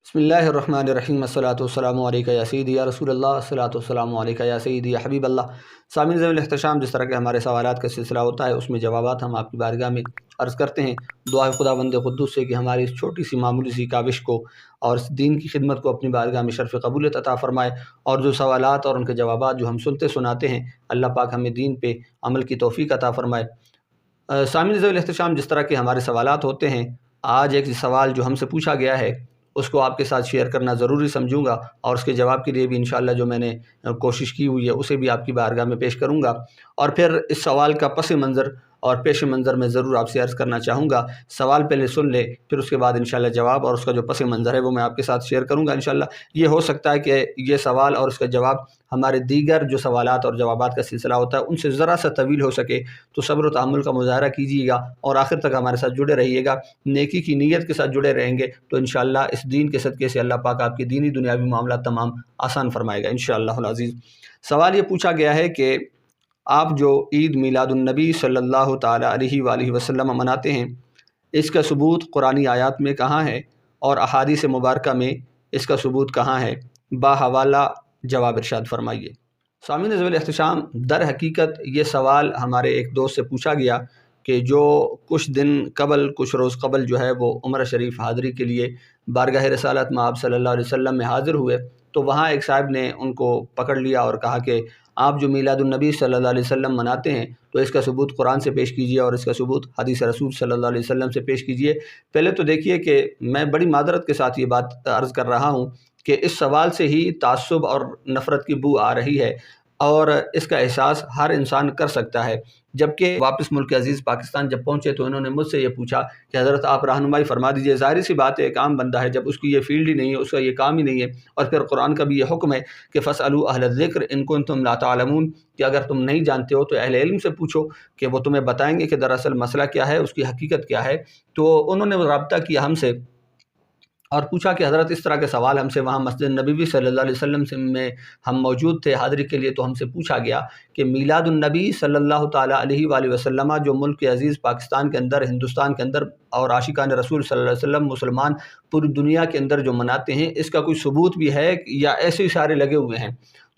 بسم اللہ الرحمن الرحیم الصلاۃ والسلام علیکہ یا سیدی یا رسول اللہ الصلاۃ والسلام علیکہ یا سیدی یا حبیب اللہ۔ سامعین ذوی الاحتشام، جس طرح کے ہمارے سوالات کا سلسلہ ہوتا ہے اس میں جوابات ہم آپ کی بارگاہ میں عرض کرتے ہیں۔ دعا خدا بند قدوس سے کہ ہماری اس چھوٹی سی معمولی سی کاوش کو اور اس دین کی خدمت کو اپنی بارگاہ میں شرف قبولیت عطا فرمائے، اور جو سوالات اور ان کے جوابات جو ہم سنتے سناتے ہیں، اللہ پاک ہمیں دین پہ عمل کی توفیق عطا فرمائے۔ سامعین ذوی الاحتشام، جس طرح کے ہمارے سوالات ہوتے ہیں، آج ایک سوال جو ہم سے پوچھا گیا ہے اس کو آپ کے ساتھ شیئر کرنا ضروری سمجھوں گا، اور اس کے جواب کے لیے بھی انشاءاللہ جو میں نے کوشش کی ہوئی ہے اسے بھی آپ کی بارگاہ میں پیش کروں گا، اور پھر اس سوال کا پس منظر اور پیش منظر میں ضرور آپ سے عرض کرنا چاہوں گا۔ سوال پہلے سن لے، پھر اس کے بعد انشاءاللہ جواب اور اس کا جو پس منظر ہے وہ میں آپ کے ساتھ شیئر کروں گا انشاءاللہ۔ یہ ہو سکتا ہے کہ یہ سوال اور اس کا جواب ہمارے دیگر جو سوالات اور جوابات کا سلسلہ ہوتا ہے ان سے ذرا سا طویل ہو سکے، تو صبر و تحمل کا مظاہرہ کیجیے گا اور آخر تک ہمارے ساتھ جڑے رہیے گا۔ نیکی کی نیت کے ساتھ جڑے رہیں گے تو انشاءاللہ اس دین کے صدقے سے اللہ پاک آپ کی دینی دنیاوی معاملات تمام آسان فرمائے گا انشاءاللہ العزیز۔ سوال یہ پوچھا گیا ہے کہ آپ جو عید میلاد النبی صلی اللہ تعالیٰ علیہ وآلہ وسلم مناتے ہیں، اس کا ثبوت قرآنی آیات میں کہاں ہے اور احادیث مبارکہ میں اس کا ثبوت کہاں ہے؟ باحوالہ جواب ارشاد فرمائیے۔ سامعین ذوی الاحتشام، در حقیقت یہ سوال ہمارے ایک دوست سے پوچھا گیا کہ جو کچھ دن قبل، کچھ روز قبل جو ہے وہ عمرہ شریف حاضری کے لیے بارگاہ رسالت مآب صلی اللہ علیہ وسلم میں حاضر ہوئے، تو وہاں ایک صاحب نے ان کو پکڑ لیا اور کہا کہ آپ جو میلاد النبی صلی اللہ علیہ وسلم مناتے ہیں تو اس کا ثبوت قرآن سے پیش کیجیے اور اس کا ثبوت حدیث رسول صلی اللہ علیہ وسلم سے پیش کیجیے۔ پہلے تو دیکھیے کہ میں بڑی معذرت کے ساتھ یہ بات عرض کر رہا ہوں کہ اس سوال سے ہی تعصب اور نفرت کی بو آ رہی ہے، اور اس کا احساس ہر انسان کر سکتا ہے۔ جبکہ واپس ملک عزیز پاکستان جب پہنچے تو انہوں نے مجھ سے یہ پوچھا کہ حضرت آپ رہنمائی فرما دیجئے۔ ظاہر سی بات ہے، ایک عام بندہ ہے، جب اس کی یہ فیلڈ ہی نہیں ہے، اس کا یہ کام ہی نہیں ہے، اور پھر قرآن کا بھی یہ حکم ہے کہ فَاسْأَلُوا أَهْلَ الذِّكْرِ إِن كُنتُمْ لَا تَعْلَمُونَ، کہ اگر تم نہیں جانتے ہو تو اہل علم سے پوچھو کہ وہ تمہیں بتائیں گے کہ دراصل مسئلہ کیا ہے، اس کی حقیقت کیا ہے۔ تو انہوں نے رابطہ کیا ہم سے اور پوچھا کہ حضرت اس طرح کے سوال ہم سے وہاں مسجد نبوی صلی اللہ علیہ وسلم میں ہم موجود تھے حاضری کے لیے، تو ہم سے پوچھا گیا کہ میلاد النبی صلی اللہ تعالیٰ علیہ وآلہ وسلم جو ملک عزیز پاکستان کے اندر، ہندوستان کے اندر، اور عاشقان رسول صلی اللہ علیہ وسلم مسلمان پوری دنیا کے اندر جو مناتے ہیں، اس کا کوئی ثبوت بھی ہے یا ایسے اشارے لگے ہوئے ہیں؟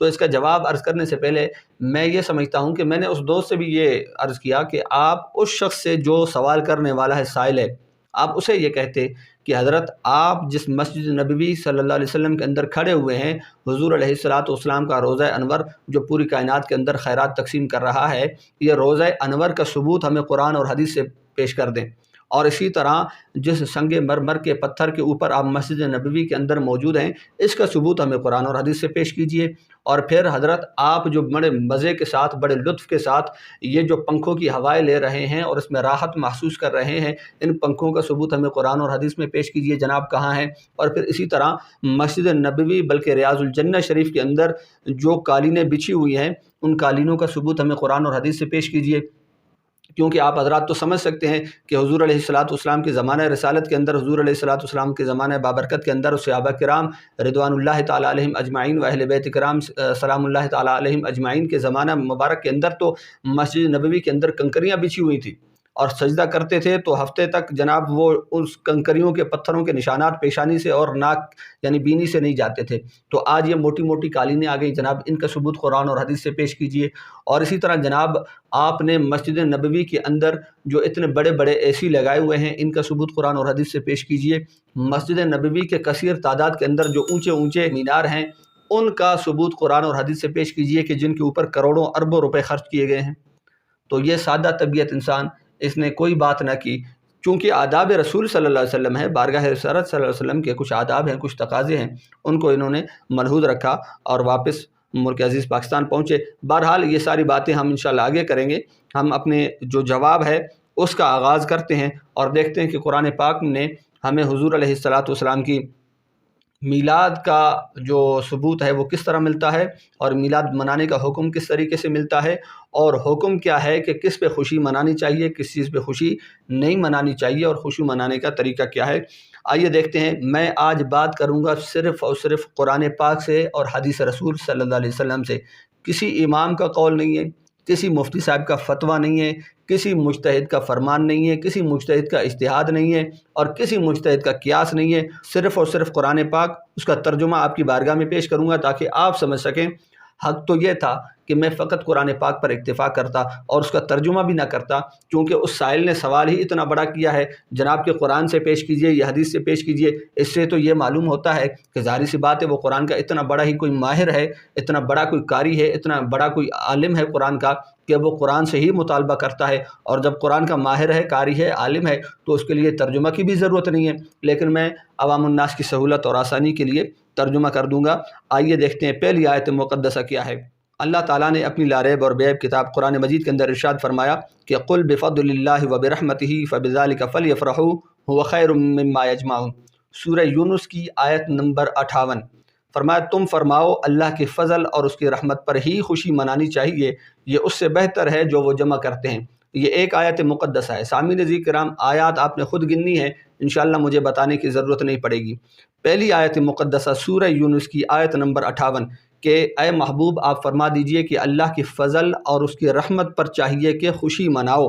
تو اس کا جواب عرض کرنے سے پہلے میں یہ سمجھتا ہوں کہ میں نے اس دوست سے بھی یہ عرض کیا کہ آپ اس شخص سے جو سوال کرنے والا ہے، سائل ہے، آپ اسے یہ کہتے کہ حضرت آپ جس مسجد نبوی صلی اللہ علیہ وسلم کے اندر کھڑے ہوئے ہیں، حضور علیہ الصلوۃ والسلام کا روضہ انور جو پوری کائنات کے اندر خیرات تقسیم کر رہا ہے، یہ روضہ انور کا ثبوت ہمیں قرآن اور حدیث سے پیش کر دیں۔ اور اسی طرح جس سنگ مرمر کے پتھر کے اوپر آپ مسجد نبوی کے اندر موجود ہیں، اس کا ثبوت ہمیں قرآن اور حدیث سے پیش کیجئے۔ اور پھر حضرت آپ جو بڑے مزے کے ساتھ، بڑے لطف کے ساتھ یہ جو پنکھوں کی ہوائیں لے رہے ہیں اور اس میں راحت محسوس کر رہے ہیں، ان پنکھوں کا ثبوت ہمیں قرآن اور حدیث میں پیش کیجئے جناب، کہاں ہیں؟ اور پھر اسی طرح مسجد نبوی بلکہ ریاض الجنہ شریف کے اندر جو قالینیں بچھی ہوئی ہیں، ان قالینوں کا ثبوت ہمیں قرآن اور حدیث سے پیش کیجئے۔ کیونکہ آپ حضرات تو سمجھ سکتے ہیں کہ حضور علیہ الصلوۃ والسلام کے زمانہ رسالت کے اندر، حضور علیہ الصلوۃ والسلام کے زمانہ بابرکت کے اندر، صحابہ کرام رضوان اللہ تعالیٰ علیہم اجمعین و اہل بیت کرام سلام اللہ تعالیٰ علیہم اجمعین کے زمانہ مبارک کے اندر تو مسجد نبوی کے اندر کنکریاں بچھی ہوئی تھیں، اور سجدہ کرتے تھے تو ہفتے تک جناب وہ اس کنکریوں کے پتھروں کے نشانات پیشانی سے اور ناک یعنی بینی سے نہیں جاتے تھے۔ تو آج یہ موٹی موٹی قالینیں آ گئی جناب، ان کا ثبوت قرآن اور حدیث سے پیش کیجئے۔ اور اسی طرح جناب آپ نے مسجد نبوی کے اندر جو اتنے بڑے بڑے اے سی لگائے ہوئے ہیں، ان کا ثبوت قرآن اور حدیث سے پیش کیجئے۔ مسجد نبوی کے کثیر تعداد کے اندر جو اونچے اونچے مینار ہیں، ان کا ثبوت قرآن اور حدیث سے پیش کیجئے کہ جن کے اوپر کروڑوں اربوں روپے خرچ کیے گئے ہیں۔ تو یہ سادہ طبیعت انسان، اس نے کوئی بات نہ کی، چونکہ آداب رسول صلی اللہ علیہ وسلم ہے، بارگاہ رسالت صلی اللہ علیہ وسلم کے کچھ آداب ہیں، کچھ تقاضے ہیں، ان کو انہوں نے ملحوظ رکھا اور واپس ملک عزیز پاکستان پہنچے۔ بہرحال یہ ساری باتیں ہم انشاءاللہ آگے کریں گے۔ ہم اپنے جو جواب ہے اس کا آغاز کرتے ہیں اور دیکھتے ہیں کہ قرآن پاک نے ہمیں حضور علیہ الصلوۃ والسلام کی میلاد کا جو ثبوت ہے وہ کس طرح ملتا ہے، اور میلاد منانے کا حکم کس طریقے سے ملتا ہے، اور حکم کیا ہے کہ کس پہ خوشی منانی چاہیے، کس چیز پہ خوشی نہیں منانی چاہیے، اور خوشی منانے کا طریقہ کیا ہے۔ آئیے دیکھتے ہیں۔ میں آج بات کروں گا صرف اور صرف قرآن پاک سے اور حدیث رسول صلی اللہ علیہ وسلم سے۔ کسی امام کا قول نہیں ہے، کسی مفتی صاحب کا فتویٰ نہیں ہے، کسی مجتہد کا فرمان نہیں ہے، کسی مجتہد کا اجتہاد نہیں ہے، اور کسی مجتہد کا قیاس نہیں ہے، صرف اور صرف قرآن پاک، اس کا ترجمہ آپ کی بارگاہ میں پیش کروں گا تاکہ آپ سمجھ سکیں۔ حق تو یہ تھا کہ میں فقط قرآن پاک پر اکتفا کرتا اور اس کا ترجمہ بھی نہ کرتا، کیونکہ اس سائل نے سوال ہی اتنا بڑا کیا ہے، جناب کہ قرآن سے پیش کیجئے یا حدیث سے پیش کیجئے۔ اس سے تو یہ معلوم ہوتا ہے کہ ظاہر سی بات ہے وہ قرآن کا اتنا بڑا ہی کوئی ماہر ہے، اتنا بڑا کوئی قاری ہے، اتنا بڑا کوئی عالم ہے قرآن کا، کہ وہ قرآن سے ہی مطالبہ کرتا ہے، اور جب قرآن کا ماہر ہے، قاری ہے، عالم ہے، تو اس کے لیے ترجمہ کی بھی ضرورت نہیں ہے۔ لیکن میں عوام الناس کی سہولت اور آسانی کے لیے ترجمہ کر دوں گا۔ آئیے دیکھتے ہیں پہلی آیت مقدسہ کیا ہے۔ اللہ تعالیٰ نے اپنی لاریب اور بیب کتاب قرآن مجید کے اندر ارشاد فرمایا کہ قل بفضل اللہ وبرحمتہ فبذلک فلیفرحوا هو خیر مما یجمعون، سورہ یونس کی آیت نمبر 58۔ فرمایا تم فرماؤ اللہ کے فضل اور اس کی رحمت پر ہی خوشی منانی چاہیے، یہ اس سے بہتر ہے جو وہ جمع کرتے ہیں۔ یہ ایک آیت مقدسہ ہے۔ سامعین عزیز کرام، آیات آپ نے خود گننی ہے، انشاءاللہ مجھے بتانے کی ضرورت نہیں پڑے گی۔ پہلی آیت مقدسہ سورہ یونس کی آیت نمبر 58 کہ اے محبوب آپ فرما دیجئے کہ اللہ کی فضل اور اس کی رحمت پر چاہیے کہ خوشی مناؤ،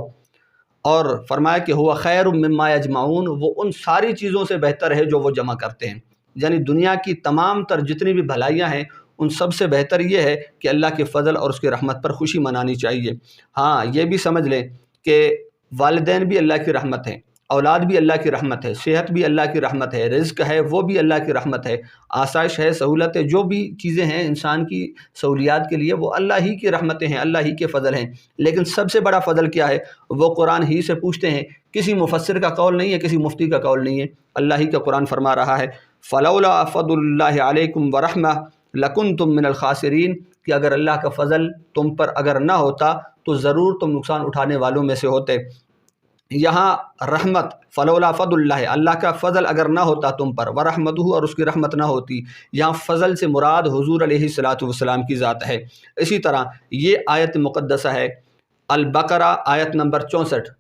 اور فرمایا کہ ہوا خیر مما یجمعون، وہ ان ساری چیزوں سے بہتر ہے جو وہ جمع کرتے ہیں۔ یعنی دنیا کی تمام تر جتنی بھی بھلائیاں ہیں ان سب سے بہتر یہ ہے کہ اللہ کے فضل اور اس کی رحمت پر خوشی منانی چاہیے۔ ہاں یہ بھی سمجھ لیں کہ والدین بھی اللہ کی رحمت ہیں، اولاد بھی اللہ کی رحمت ہے، صحت بھی اللہ کی رحمت ہے، رزق ہے وہ بھی اللہ کی رحمت ہے، آسائش ہے، سہولت ہے، جو بھی چیزیں ہیں انسان کی سہولیات کے لیے وہ اللہ ہی کی رحمتیں ہیں، اللہ ہی کے فضل ہیں۔ لیکن سب سے بڑا فضل کیا ہے؟ وہ قرآن ہی سے پوچھتے ہیں، کسی مفسر کا قول نہیں ہے، کسی مفتی کا قول نہیں ہے، اللہ ہی کا قرآن فرما رہا ہے فلولا فضل اللہ علیکم ورحمہ لکنتم من الخاسرین، کہ اگر اللہ کا فضل تم پر اگر نہ ہوتا تو ضرور تم نقصان اٹھانے والوں میں سے ہوتے۔ یہاں رحمت، فلولا فضل اللہ، اللہ کا فضل اگر نہ ہوتا تم پر، ورحمتہ اور اس کی رحمت نہ ہوتی، یہاں فضل سے مراد حضور علیہ الصلاۃ والسلام کی ذات ہے۔ اسی طرح یہ آیت مقدسہ ہے البقرہ آیت نمبر 64،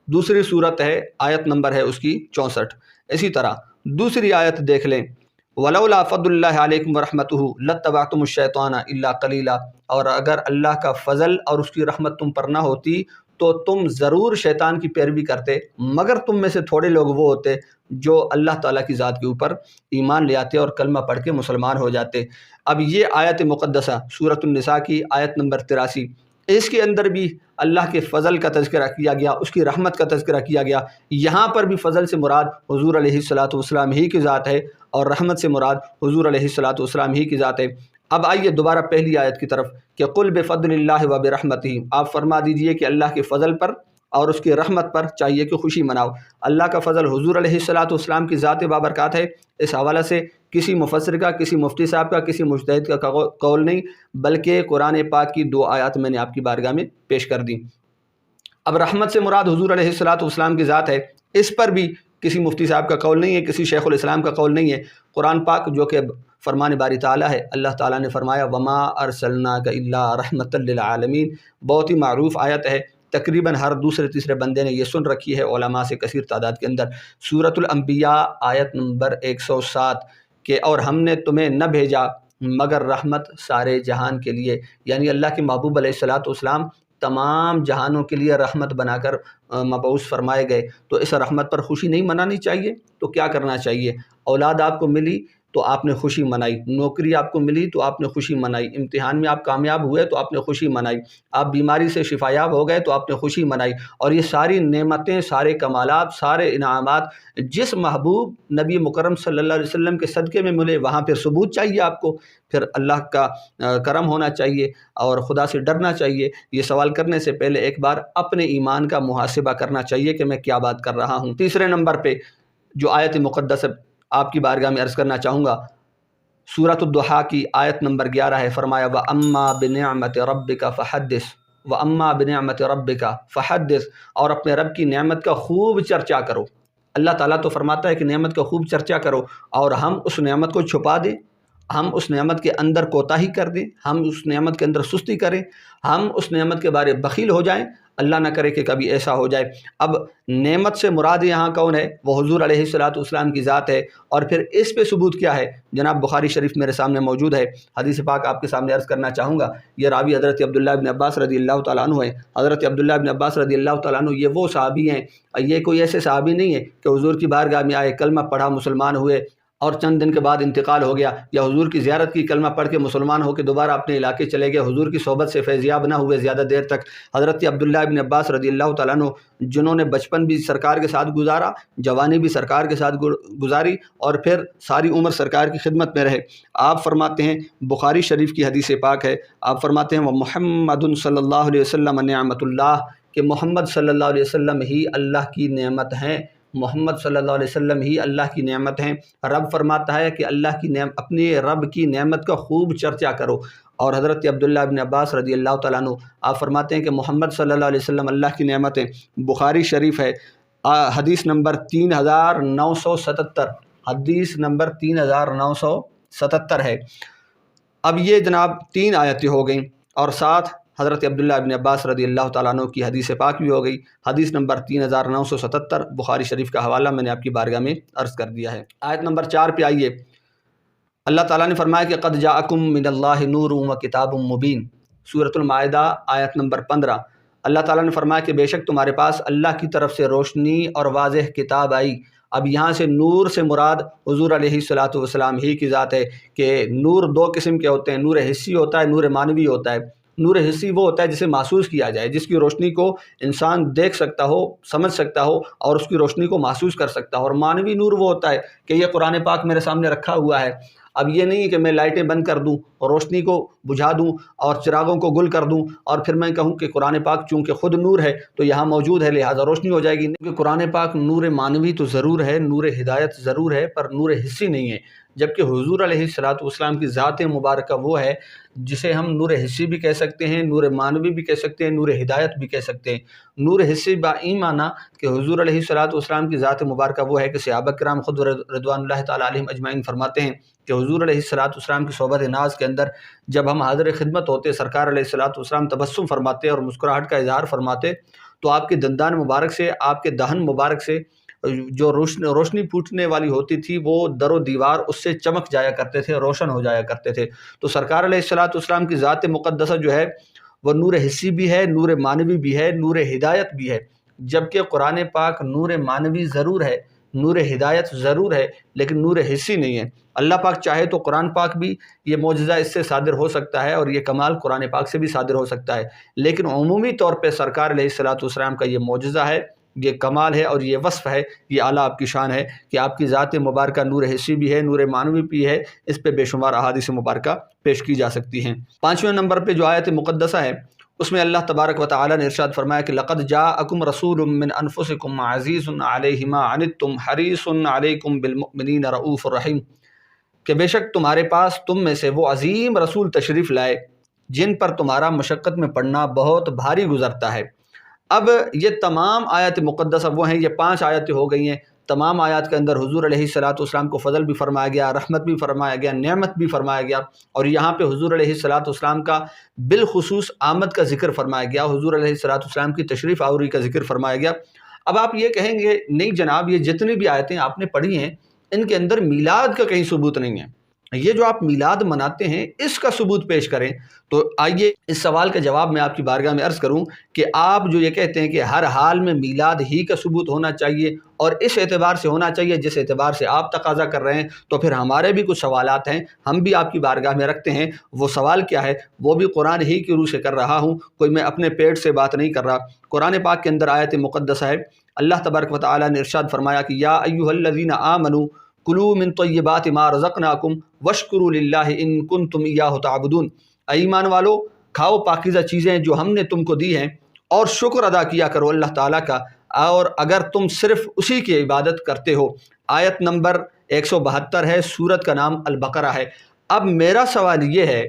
دوسری صورت ہے، آیت نمبر ہے اس کی 64۔ اسی طرح دوسری آیت دیکھ لیں، ولولا فضل اللہ علیکم ورحمتہ لاتبعتم الشیطان الا قلیلا، اور اگر اللہ کا فضل اور اس کی رحمت تم پر نہ ہوتی تو تم ضرور شیطان کی پیروی کرتے، مگر تم میں سے تھوڑے لوگ وہ ہوتے جو اللہ تعالیٰ کی ذات کے اوپر ایمان لے آتے اور کلمہ پڑھ کے مسلمان ہو جاتے۔ اب یہ آیت مقدسہ سورۃ النساء کی آیت نمبر 83، اس کے اندر بھی اللہ کے فضل کا تذکرہ کیا گیا، اس کی رحمت کا تذکرہ کیا گیا۔ یہاں پر بھی فضل سے مراد حضور علیہ الصلاۃ والسلام ہی کی ذات ہے، اور رحمت سے مراد حضور علیہ الصلاۃ والسلام ہی کی ذات ہے۔ اب آئیے دوبارہ پہلی آیت کی طرف کہ قل بفضل اللہ وبرحمتہ، آپ فرما دیجئے کہ اللہ کے فضل پر اور اس کی رحمت پر چاہیے کہ خوشی مناؤ۔ اللہ کا فضل حضور علیہ الصلاۃ والسلام کی ذات بابرکات ہے، اس حوالے سے کسی مفسر کا، کسی مفتی صاحب کا، کسی مجتہد کا قول نہیں، بلکہ قرآن پاک کی 2 آیات میں نے آپ کی بارگاہ میں پیش کر دی۔ اب رحمت سے مراد حضور علیہ الصلاۃ والسلام کی ذات ہے، اس پر بھی کسی مفتی صاحب کا قول نہیں ہے، کسی شیخ الاسلام کا قول نہیں ہے۔ قرآن پاک جو کہ فرمان باری تعالیٰ ہے، اللہ تعالیٰ نے فرمایا وما ارسلناک الا رحمۃ للعالمین، بہت ہی معروف آیت ہے، تقریباً ہر دوسرے تیسرے بندے نے یہ سن رکھی ہے علماء سے کثیر تعداد کے اندر۔ سورۃ الانبیاء آیت نمبر 107 کہ اور ہم نے تمہیں نہ بھیجا مگر رحمت سارے جہان کے لیے، یعنی اللہ کے محبوب علیہ الصلاۃ والسلام تمام جہانوں کے لیے رحمت بنا کر مبعوث فرمائے گئے۔ تو اس رحمت پر خوشی نہیں منانی چاہیے تو کیا کرنا چاہیے؟ اولاد آپ کو ملی تو آپ نے خوشی منائی، نوکری آپ کو ملی تو آپ نے خوشی منائی، امتحان میں آپ کامیاب ہوئے تو آپ نے خوشی منائی، آپ بیماری سے شفایاب ہو گئے تو آپ نے خوشی منائی۔ اور یہ ساری نعمتیں، سارے کمالات، سارے انعامات جس محبوب نبی مکرم صلی اللہ علیہ وسلم کے صدقے میں ملے، وہاں پھر ثبوت چاہیے آپ کو، پھر اللہ کا کرم ہونا چاہیے اور خدا سے ڈرنا چاہیے۔ یہ سوال کرنے سے پہلے ایک بار اپنے ایمان کا محاسبہ کرنا چاہیے کہ میں کیا بات کر رہا ہوں۔ تیسرے نمبر پہ جو آیت مقدس آپ کی بارگاہ میں عرض کرنا چاہوں گا، سورۃ الضحیٰ کی آیت نمبر 11 ہے، فرمایا وَأَمَّا بِنِعْمَةِ رَبِّكَ فَحَدِّثْ، وَأَمَّا بِنِعْمَةِ رَبِّكَ فَحَدِّثْ، اور اپنے رب کی نعمت کا خوب چرچا کرو۔ اللہ تعالیٰ تو فرماتا ہے کہ نعمت کا خوب چرچا کرو، اور ہم اس نعمت کو چھپا دیں، ہم اس نعمت کے اندر کوتاہی کر دیں، ہم اس نعمت کے اندر سستی کریں، ہم اس نعمت کے بارے بخیل ہو جائیں، اللہ نہ کرے کہ کبھی ایسا ہو جائے۔ اب نعمت سے مراد یہاں کون ہے؟ وہ حضور علیہ الصلوۃ والسلام کی ذات ہے۔ اور پھر اس پہ ثبوت کیا ہے؟ جناب بخاری شریف میرے سامنے موجود ہے، حدیث پاک آپ کے سامنے عرض کرنا چاہوں گا۔ یہ راوی حضرت عبداللہ ابن عباس رضی اللہ تعالیٰ عنہ ہے۔ حضرت عبداللہ ابن عباس رضی اللہ تعالیٰ عنہ یہ وہ صحابی ہیں، یہ کوئی ایسے صحابی نہیں ہے کہ حضور کی بارگاہ میں آئے، کلمہ پڑھا، مسلمان ہوئے اور چند دن کے بعد انتقال ہو گیا، یا حضور کی زیارت کی، کلمہ پڑھ کے مسلمان ہو کے دوبارہ اپنے علاقے چلے گئے، حضور کی صحبت سے فیضیاب نہ ہوئے زیادہ دیر تک۔ حضرت عبداللہ ابن عباس رضی اللہ تعالیٰ عنہ جنہوں نے بچپن بھی سرکار کے ساتھ گزارا، جوانی بھی سرکار کے ساتھ گزاری، اور پھر ساری عمر سرکار کی خدمت میں رہے۔ آپ فرماتے ہیں، بخاری شریف کی حدیث پاک ہے، آپ فرماتے ہیں وَمُحَمَّدٌ صلی اللہ علیہ وسلم نعمت اللہ، کہ محمد صلی اللہ علیہ وسلم ہی اللہ کی نعمت ہیں، محمد صلی اللہ علیہ وسلم ہی اللہ کی نعمت ہیں۔ رب فرماتا ہے کہ اللہ کی اپنے رب کی نعمت کا خوب چرچا کرو۔ اور حضرت عبداللہ ابن عباس رضی اللہ تعالیٰ عنہ آپ فرماتے ہیں کہ محمد صلی اللہ علیہ وسلم اللہ کی نعمت ہیں۔ بخاری شریف ہے، حدیث نمبر 3977، حدیث نمبر 3977 ہے۔ اب یہ جناب 3 آیتیں ہو گئیں، اور ساتھ حضرت عبداللہ ابن عباس رضی اللہ تعالیٰ عنہ کی حدیث پاک بھی ہو گئی۔ حدیث نمبر 3977 بخاری شریف کا حوالہ میں نے آپ کی بارگاہ میں عرض کر دیا ہے۔ آیت نمبر 4 پہ آئیے۔ اللہ تعالیٰ نے فرمایا کہ قد جاءکم من اللہ نور و کتاب مبین، سورۃ المائدہ آیت نمبر 15۔ اللہ تعالیٰ نے فرمایا کہ بے شک تمہارے پاس اللہ کی طرف سے روشنی اور واضح کتاب آئی۔ اب یہاں سے نور سے مراد حضور علیہ الصلوۃ والسلام ہی کی ذات ہے، کہ نور 2 قسم کے ہوتے ہیں، نور حسی ہوتا ہے، نور معنوی ہوتا ہے۔ نور حسی وہ ہوتا ہے جسے محسوس کیا جائے، جس کی روشنی کو انسان دیکھ سکتا ہو، سمجھ سکتا ہو اور اس کی روشنی کو محسوس کر سکتا ہو۔ اور معنوی نور وہ ہوتا ہے کہ یہ قرآن پاک میرے سامنے رکھا ہوا ہے، اب یہ نہیں کہ میں لائٹیں بند کر دوں اور روشنی کو بجھا دوں اور چراغوں کو گل کر دوں اور پھر میں کہوں کہ قرآن پاک چونکہ خود نور ہے تو یہاں موجود ہے لہٰذا روشنی ہو جائے گی۔ کیونکہ قرآن پاک نور معنوی تو ضرور ہے، نور ہدایت ضرور ہے، پر نور حسی نہیں ہے۔ جبکہ حضور علیہ الصلوۃ والسلام کی ذات مبارکہ وہ ہے جسے ہم نور حسی بھی کہہ سکتے ہیں، نور معنوی بھی کہہ سکتے ہیں، نور ہدایت بھی کہہ سکتے ہیں۔ نور حسی این معنی کہ حضور علیہ الصلوۃ والسلام کی ذات مبارکہ وہ ہے کہ صحابہ کرام خود رضوان اللہ تعالیٰ علیہم اجمعین فرماتے ہیں کہ حضور علیہ الصلوۃ والسلام کی صحبت ناز کے اندر جب ہم حاضر خدمت ہوتے، سرکار علیہ الصلوۃ والسلام تبسم فرماتے اور مسکراہٹ کا اظہار فرماتے، تو آپ کے دندان مبارک سے، آپ کے دہن مبارک سے جو روشنی پھوٹنے والی ہوتی تھی وہ در و دیوار اس سے چمک جایا کرتے تھے، روشن ہو جایا کرتے تھے۔ تو سرکار علیہ الصلوۃ والسلام کی ذات مقدسہ جو ہے وہ نور حسی بھی ہے، نور معنوی بھی ہے، نور ہدایت بھی ہے۔ جبکہ قرآن پاک نور معنوی ضرور ہے، نور ہدایت ضرور ہے، لیکن نور حسی نہیں ہے۔ اللہ پاک چاہے تو قرآن پاک بھی یہ معجزہ اس سے صادر ہو سکتا ہے اور یہ کمال قرآن پاک سے بھی صادر ہو سکتا ہے، لیکن عمومی طور پہ سرکار علیہ الصلوۃ والسلام کا یہ معجزہ ہے، یہ کمال ہے اور یہ وصف ہے، یہ اعلیٰ آپ کی شان ہے کہ آپ کی ذات مبارکہ نور حسی بھی ہے، نور معنوی بھی ہے۔ اس پہ بے شمار احادیث مبارکہ پیش کی جا سکتی ہیں۔ 5ویں نمبر پہ جو آیت مقدسہ ہے اس میں اللہ تبارک و تعالیٰ نے ارشاد فرمایا کہ لقد جاءکم رسول من انفسکم عزیز علیہ ما عنتم حریص علیکم بالمؤمنین رؤوف الرحیم، کہ بے شک تمہارے پاس تم میں سے وہ عظیم رسول تشریف لائے جن پر تمہارا مشقت میں پڑنا بہت بھاری گزرتا ہے۔ اب یہ تمام آیات مقدسہ وہ ہیں، یہ 5 آیتیں ہو گئی ہیں۔ تمام آیات کے اندر حضور علیہ الصلوۃ والسلام کو فضل بھی فرمایا گیا، رحمت بھی فرمایا گیا، نعمت بھی فرمایا گیا، اور یہاں پہ حضور علیہ الصلوۃ والسلام کا بالخصوص آمد کا ذکر فرمایا گیا، حضور علیہ الصلوۃ والسلام کی تشریف آوری کا ذکر فرمایا گیا۔ اب آپ یہ کہیں گے نہیں جناب، یہ جتنی بھی آیتیں آپ نے پڑھی ہیں ان کے اندر میلاد کا کہیں ثبوت نہیں ہے، یہ جو آپ میلاد مناتے ہیں اس کا ثبوت پیش کریں۔ تو آئیے اس سوال کا جواب میں آپ کی بارگاہ میں عرض کروں کہ آپ جو یہ کہتے ہیں کہ ہر حال میں میلاد ہی کا ثبوت ہونا چاہیے اور اس اعتبار سے ہونا چاہیے جس اعتبار سے آپ تقاضا کر رہے ہیں، تو پھر ہمارے بھی کچھ سوالات ہیں، ہم بھی آپ کی بارگاہ میں رکھتے ہیں۔ وہ سوال کیا ہے؟ وہ بھی قرآن ہی کی روح سے کر رہا ہوں، کوئی میں اپنے پیٹ سے بات نہیں کر رہا۔ قرآن پاک کے اندر آیت مقدسہ ہے، اللہ تبارک و تعالیٰ نے ارشاد فرمایا کہ یا ایھا الذین آمنوا کلوا من طیبات ما رزقناکم واشکروا للہ ان کنتم ایاہ تعبدون، اے ایمان والو کھاؤ پاکیزہ چیزیں جو ہم نے تم کو دی ہیں اور شکر ادا کیا کرو اللہ تعالیٰ کا، اور اگر تم صرف اسی کی عبادت کرتے ہو۔ آیت نمبر 172 ہے، سورت کا نام البقرہ ہے۔ اب میرا سوال یہ ہے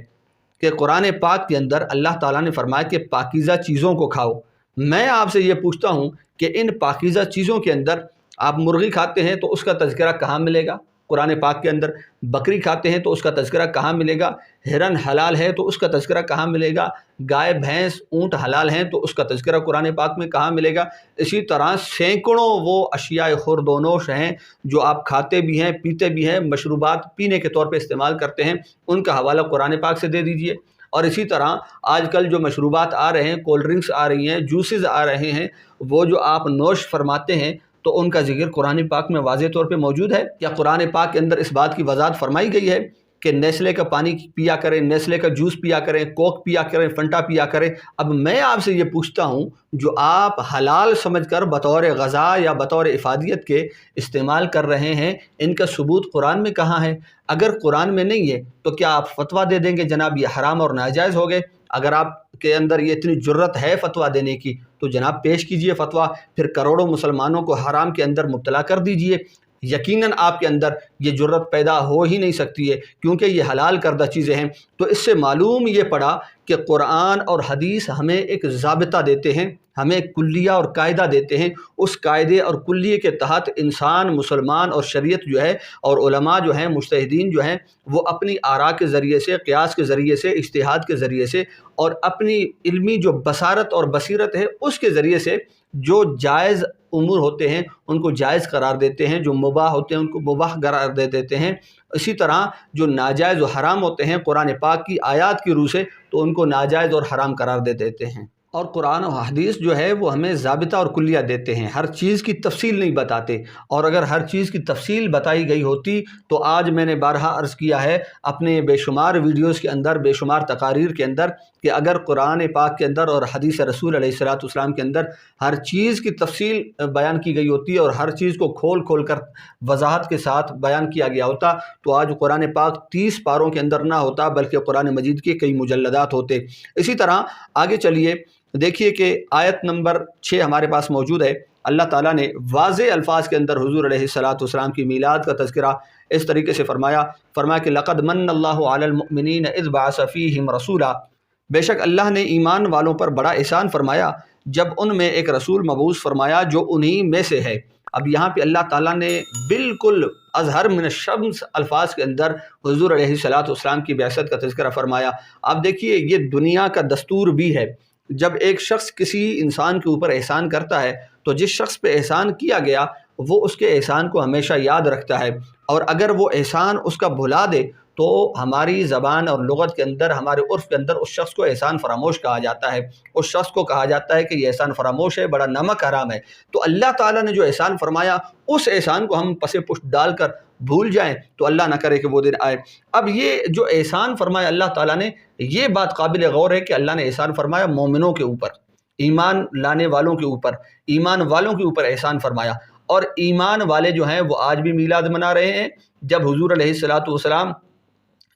کہ قرآن پاک کے اندر اللہ تعالیٰ نے فرمایا کہ پاکیزہ چیزوں کو کھاؤ، میں آپ سے یہ پوچھتا ہوں کہ ان پاکیزہ چیزوں کے اندر آپ مرغی کھاتے ہیں تو اس کا تذکرہ کہاں ملے گا؟ قرآن پاک کے اندر؟ بکری کھاتے ہیں تو اس کا تذکرہ کہاں ملے گا؟ ہرن حلال ہے تو اس کا تذکرہ کہاں ملے گا؟ گائے بھینس اونٹ حلال ہیں تو اس کا تذکرہ قرآن پاک میں کہاں ملے گا؟ اسی طرح سینکڑوں وہ اشیاء خوردونوش ہیں جو آپ کھاتے بھی ہیں، پیتے بھی ہیں، مشروبات پینے کے طور پہ استعمال کرتے ہیں، ان کا حوالہ قرآن پاک سے دے دیجئے۔ اور اسی طرح آج کل جو مشروبات آ رہے ہیں، کولڈ ڈرنکس آ رہی ہیں، جوسز آ رہے ہیں، وہ جو آپ نوش فرماتے ہیں تو ان کا ذکر قرآن پاک میں واضح طور پہ موجود ہے؟ یا قرآن پاک کے اندر اس بات کی وضاحت فرمائی گئی ہے کہ نیسلے کا پانی پیا کریں، نیسلے کا جوس پیا کریں، کوک پیا کریں، فنٹا پیا کریں؟ اب میں آپ سے یہ پوچھتا ہوں، جو آپ حلال سمجھ کر بطور غذا یا بطور افادیت کے استعمال کر رہے ہیں، ان کا ثبوت قرآن میں کہاں ہے؟ اگر قرآن میں نہیں ہے تو کیا آپ فتویٰ دے دیں گے جناب یہ حرام اور ناجائز ہو گئے؟ اگر آپ کے اندر یہ اتنی جرت ہے فتویٰ دینے کی تو جناب پیش کیجئے فتویٰ، پھر کروڑوں مسلمانوں کو حرام کے اندر مبتلا کر دیجئے۔ یقیناً آپ کے اندر یہ جرت پیدا ہو ہی نہیں سکتی ہے، کیونکہ یہ حلال کردہ چیزیں ہیں۔ تو اس سے معلوم یہ پڑا کہ قرآن اور حدیث ہمیں ایک ضابطہ دیتے ہیں، ہمیں ایک کلیہ اور قاعدہ دیتے ہیں۔ اس قاعدے اور کلیے کے تحت انسان، مسلمان اور شریعت جو ہے اور علماء جو ہیں، مجتہدین جو ہیں، وہ اپنی آراء کے ذریعے سے، قیاس کے ذریعے سے، اجتہاد کے ذریعے سے اور اپنی علمی جو بصارت اور بصیرت ہے اس کے ذریعے سے جو جائز امور ہوتے ہیں ان کو جائز قرار دیتے ہیں، جو مباح ہوتے ہیں ان کو مباح قرار دے دیتے ہیں۔ اسی طرح جو ناجائز و حرام ہوتے ہیں قرآن پاک کی آیات کی روح سے تو ان کو ناجائز اور حرام قرار دے دیتے ہیں۔ اور قرآن و حدیث جو ہے وہ ہمیں ضابطہ اور کلیہ دیتے ہیں، ہر چیز کی تفصیل نہیں بتاتے۔ اور اگر ہر چیز کی تفصیل بتائی گئی ہوتی تو آج میں نے بارہا عرض کیا ہے اپنے بے شمار ویڈیوز کے اندر، بے شمار تقاریر کے اندر، کہ اگر قرآن پاک کے اندر اور حدیث رسول علیہ السلام کے اندر ہر چیز کی تفصیل بیان کی گئی ہوتی اور ہر چیز کو کھول کھول کر وضاحت کے ساتھ بیان کیا گیا ہوتا تو آج قرآن پاک 30 پاروں کے اندر نہ ہوتا بلکہ قرآن مجید کے کئی مجلدات ہوتے۔ اسی طرح آگے چلیے، دیکھیے کہ آیت نمبر 6 ہمارے پاس موجود ہے۔ اللہ تعالیٰ نے واضح الفاظ کے اندر حضور علیہ السلام کی میلاد کا تذکرہ اس طریقے سے فرمایا کہ لقد من اللہ علی المؤمنین اذ بعث فیہم رسولا، بے شک اللہ نے ایمان والوں پر بڑا احسان فرمایا جب ان میں ایک رسول مبعوث فرمایا جو انہی میں سے ہے۔ اب یہاں پہ اللہ تعالیٰ نے بالکل اظہر من الشمس الفاظ کے اندر حضور علیہ السلام کی بعثت کا تذکرہ فرمایا۔ آپ دیکھیے یہ دنیا کا دستور بھی ہے، جب ایک شخص کسی انسان کے اوپر احسان کرتا ہے تو جس شخص پہ احسان کیا گیا وہ اس کے احسان کو ہمیشہ یاد رکھتا ہے، اور اگر وہ احسان اس کا بھلا دے تو ہماری زبان اور لغت کے اندر، ہمارے عرف کے اندر اس شخص کو احسان فراموش کہا جاتا ہے۔ اس شخص کو کہا جاتا ہے کہ یہ احسان فراموش ہے، بڑا نمک حرام ہے۔ تو اللہ تعالیٰ نے جو احسان فرمایا اس احسان کو ہم پس پشت ڈال کر بھول جائیں تو اللہ نہ کرے کہ وہ دن آئے۔ اب یہ جو احسان فرمایا اللہ تعالیٰ نے، یہ بات قابل غور ہے کہ اللہ نے احسان فرمایا مومنوں کے اوپر، ایمان لانے والوں کے اوپر، ایمان والوں کے اوپر احسان فرمایا۔ اور ایمان والے جو ہیں وہ آج بھی میلاد منا رہے ہیں۔ جب حضور علیہ السلام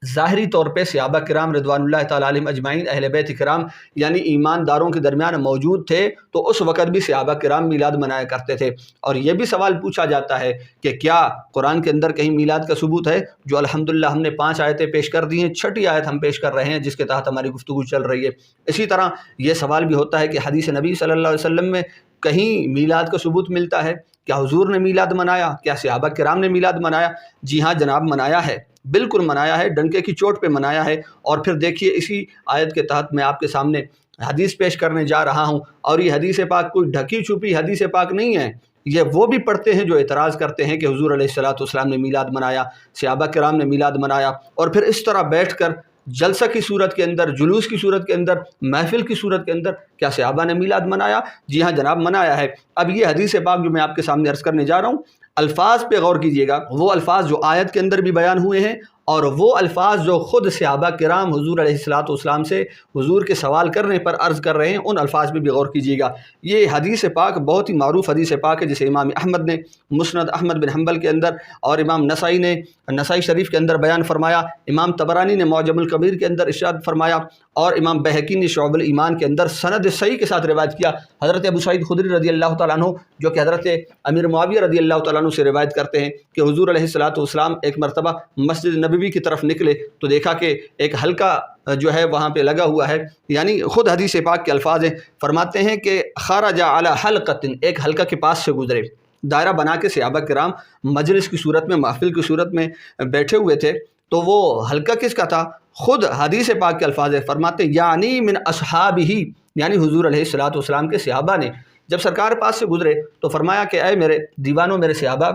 ظاہری طور پہ صحابہ کرام رضوان اللہ تعالیٰ علیہم اجمعین، اہل بیت کرام یعنی ایمانداروں کے درمیان موجود تھے تو اس وقت بھی صحابہ کرام میلاد منایا کرتے تھے۔ اور یہ بھی سوال پوچھا جاتا ہے کہ کیا قرآن کے اندر کہیں میلاد کا ثبوت ہے؟ جو الحمدللہ ہم نے 5 آیتیں پیش کر دی ہیں، 6ٹھی آیت ہم پیش کر رہے ہیں جس کے تحت ہماری گفتگو چل رہی ہے۔ اسی طرح یہ سوال بھی ہوتا ہے کہ حدیث نبی صلی اللہ علیہ وسلم میں کہیں میلاد کا ثبوت ملتا ہے؟ کیا حضور نے میلاد منایا؟ کیا صحابہ کرام نے میلاد منایا؟ جی ہاں جناب، منایا ہے، بالکل منایا ہے، ڈنکے کی چوٹ پہ منایا ہے۔ اور پھر دیکھیے اسی آیت کے تحت میں آپ کے سامنے حدیث پیش کرنے جا رہا ہوں، اور یہ حدیث پاک کوئی ڈھکی چھپی حدیث پاک نہیں ہے۔ یہ وہ بھی پڑھتے ہیں جو اعتراض کرتے ہیں کہ حضور علیہ السلام نے میلاد منایا، صحابہ کرام نے میلاد منایا، اور پھر اس طرح بیٹھ کر جلسہ کی صورت کے اندر، جلوس کی صورت کے اندر، محفل کی صورت کے اندر کیا صحابہ نے میلاد منایا؟ جی ہاں جناب، منایا ہے۔ اب یہ حدیث پاک جو میں آپ کے سامنے عرض کرنے جا رہا ہوں، الفاظ پہ غور کیجئے گا، وہ الفاظ جو آیت کے اندر بھی بیان ہوئے ہیں اور وہ الفاظ جو خود صحابہ کرام حضور علیہ السلام سے حضور کے سوال کرنے پر عرض کر رہے ہیں، ان الفاظ پہ بھی غور کیجئے گا۔ یہ حدیث پاک بہت ہی معروف حدیث پاک ہے، جسے امام احمد نے مسند احمد بن حنبل کے اندر، اور امام نسائی نے نسائی شریف کے اندر بیان فرمایا، امام طبرانی نے معجم الکبیر کے اندر ارشاد فرمایا، اور امام بہقی نے شعب الایمان کے اندر سند صحیح کے ساتھ روایت کیا۔ حضرت ابو سعید خدری رضی اللہ تعالیٰ عنہ، جو کہ حضرت امیر معاویہ رضی اللہ تعالیٰ عنہ سے روایت کرتے ہیں کہ حضور علیہ السلام ایک مرتبہ مسجد نبوی کی طرف نکلے تو دیکھا کہ ایک حلقہ جو ہے وہاں پہ لگا ہوا ہے، یعنی خود حدیث پاک کے الفاظ ہیں، فرماتے ہیں کہ خرج علی حلقۃ، ایک حلقہ کے پاس سے گزرے، دائرہ بنا کے صحابہ کرام مجلس کی صورت میں، محفل کی صورت میں بیٹھے ہوئے تھے، تو وہ حلقہ کس کا تھا؟ خود حدیث پاک کے الفاظ فرماتے یعنی من اصحابہ، یعنی حضور علیہ الصلوۃ والسلام کے صحابہ نے جب سرکار پاس سے گزرے تو فرمایا کہ اے میرے دیوانوں، میرے صحابہ،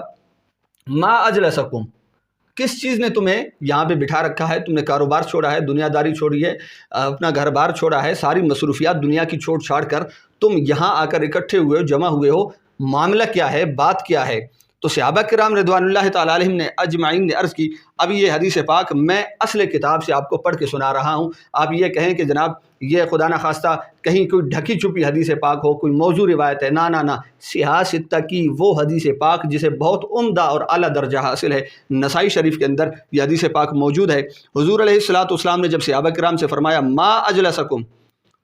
ما اجلسکم، کس چیز نے تمہیں یہاں پہ بٹھا رکھا ہے؟ تم نے کاروبار چھوڑا ہے، دنیا داری چھوڑی ہے، اپنا گھر بار چھوڑا ہے، ساری مصروفیات دنیا کی چھوڑ چھاڑ کر تم یہاں آ کر اکٹھے ہوئے ہو، جمع ہوئے ہو، معاملہ کیا ہے، بات کیا ہے؟ تو صحابہ کرام رضوان اللہ تعالیٰ علیہم نے اجمعین نے عرض کی اب یہ حدیث پاک میں اصل کتاب سے آپ کو پڑھ کے سنا رہا ہوں، آپ یہ کہیں کہ جناب یہ خدا نخواستہ کہیں کوئی ڈھکی چھپی حدیث پاک ہو، کوئی موضوع روایت ہے، نہ صحاح ستہ کی وہ حدیث پاک جسے بہت عمدہ اور اعلیٰ درجہ حاصل ہے، نسائی شریف کے اندر یہ حدیث پاک موجود ہے۔ حضور علیہ الصلوۃ والسلام نے جب صحابہ کرام سے فرمایا ما اجلسکم،